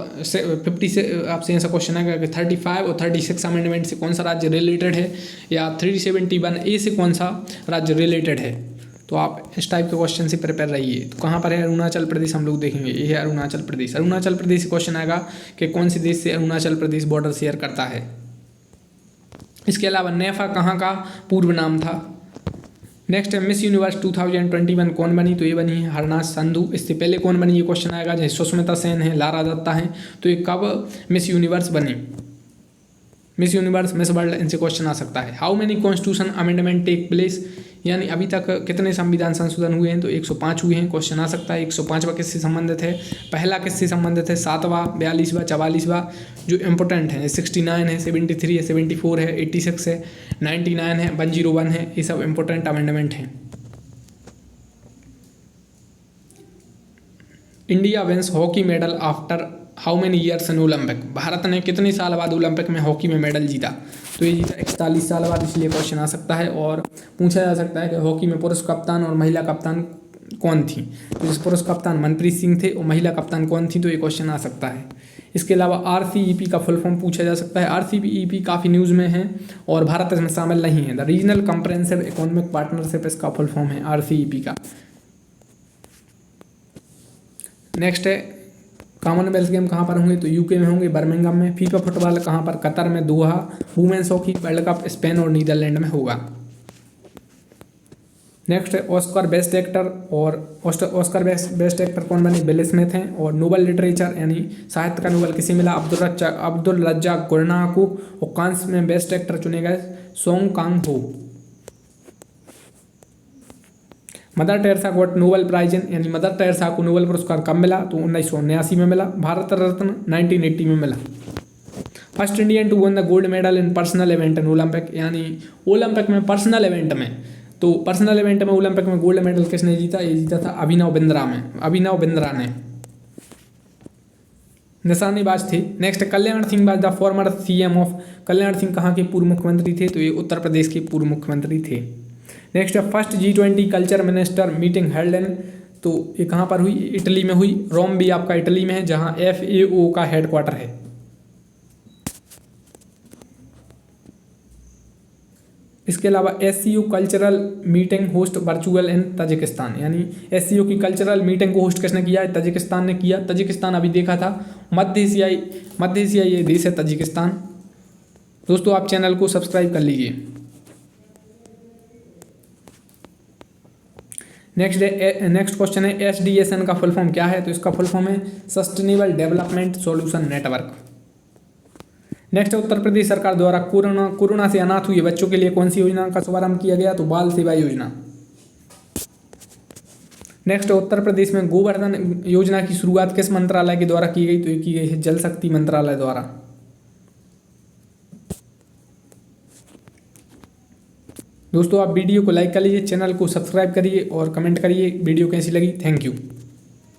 50 से आपसे ऐसा क्वेश्चन है कि 35 और 36 अमेंडमेंट से कौन सा राज्य रिलेटेड है, या 371A से कौन सा राज्य रिलेटेड है। तो आप इस टाइप के क्वेश्चन से प्रिपेयर रहिए। तो कहाँ पर है अरुणाचल प्रदेश, हम लोग देखेंगे। ये है अरुणाचल प्रदेश। अरुणाचल प्रदेश से क्वेश्चन आएगा कि कौन से देश से अरुणाचल प्रदेश बॉर्डर शेयर करता है। इसके अलावा नेफा कहाँ का पूर्व नाम था। नेक्स्ट है मिस यूनिवर्स 2021 कौन बनी। तो ये बनी है हरनाथ संधू। इससे पहले कौन बनी, ये क्वेश्चन आएगा। जैसे सुष्मिता सेन है, लारा दत्ता है, तो ये कब मिस यूनिवर्स बनी। मिस यूनिवर्स, मिस वर्ल्ड, इनसे क्वेश्चन आ सकता है। How many constitution amendment take place, यानी अभी तक कितने संविधान संशोधन हुए हैं। तो 105 हुए हैं। क्वेश्चन आ सकता है 105वां किससे संबंधित है, पहला किससे संबंधित है, 7वां, 42वां, 44वां। जो इंपॉर्टेंट है 69 है, 73 है, 74 है, 86 है, 99 है, 101 है। ये सब इंपॉर्टेंट अमेंडमेंट हैं। India wins hockey medal after how many years in Olympic. Bharat ने कितने साल बाद ओलंपिक में हॉकी में मेडल जीता। तो ये जीता 41 साल बाद, इसलिए क्वेश्चन आ सकता है। और पूछा जा सकता है कि हॉकी में पुरुष कप्तान और महिला कप्तान कौन थी। तो इस पुरुष कप्तान मनप्रीत सिंह थे और महिला कप्तान कौन थी। तो ये क्वेश्चन आ सकता है। इसके अलावा RCEP का फुल फॉर्म पूछा जा सकता है। RCEP काफ़ी न्यूज़ में है और भारत इसमें शामिल नहीं है। The regional comprehensive economic partnership इसका फुल फॉर्म है RCEP का। नेक्स्ट है कॉमनवेल्थ गेम कहाँ पर होंगे। तो यूके में होंगे, बर्मिंघम में। फीफा फुटबॉल कहाँ पर, कतर में, Doha. Women's hockey world cup Spain और नीदरलैंड में होगा। नेक्स्ट है ऑस्कर बेस्ट एक्टर। और ऑस्कर बेस्ट एक्टर कौन बने, विल स्मिथ हैं। और नोबल लिटरेचर यानी साहित्य का नोबल किसे मिला, अब्दुल रज्जाक गुरनाह को। और कांस में बेस्ट एक्टर चुने गए Song Kang ho. Mother Teresa got Nobel Prize in, यानी मदर टेरेसा को नोबेल पुरस्कार कब मिला। तो 1979 में मिला। भारत रत्न 1980 में मिला। First Indian to won the gold medal in personal event in Olympic, यानी ओलंपिक में पर्सनल इवेंट में। तो पर्सनल इवेंट में ओलंपिक में गोल्ड मेडल किसने जीता, ये जीता था अभिनव बिंद्रा ने। निशानेबाज थे। Next Kalyan Singh was the former CM of. Kalyan Singh कहाँ के पूर्व मुख्यमंत्री थे। तो ये उत्तर प्रदेश के पूर्व मुख्यमंत्री थे। नेक्स्ट है first G20 culture minister meeting held in. तो ये कहाँ पर हुई, इटली में हुई। रोम भी आपका इटली में है, जहाँ FAO का हेडक्वार्टर है। इसके अलावा SCO cultural meeting host virtual in Tajikistan, यानी SCO की कल्चरल मीटिंग को होस्ट किसने किया है, तजिकिस्तान ने किया। तजिकिस्तान अभी देखा था मध्य एशियाई ये देश है तजिकिस्तान। दोस्तों आप चैनल को सब्सक्राइब कर लीजिए। नेक्स्ट क्वेश्चन है SDSN का फुल फॉर्म क्या है। तो इसका फुल फॉर्म है sustainable development solution network. Next Uttar Pradesh सरकार द्वारा कोरोना से अनाथ हुए बच्चों के लिए कौन सी योजना का शुभारंभ किया गया। तो बाल सेवा योजना। नेक्स्ट उत्तर प्रदेश में गोवर्धन योजना की शुरुआत किस मंत्रालय के द्वारा की गई। तो ये की गई है जल शक्ति मंत्रालय द्वारा। दोस्तों आप वीडियो को लाइक कर लीजिए, चैनल को सब्सक्राइब करिए और कमेंट करिए वीडियो कैसी लगी। Thank you.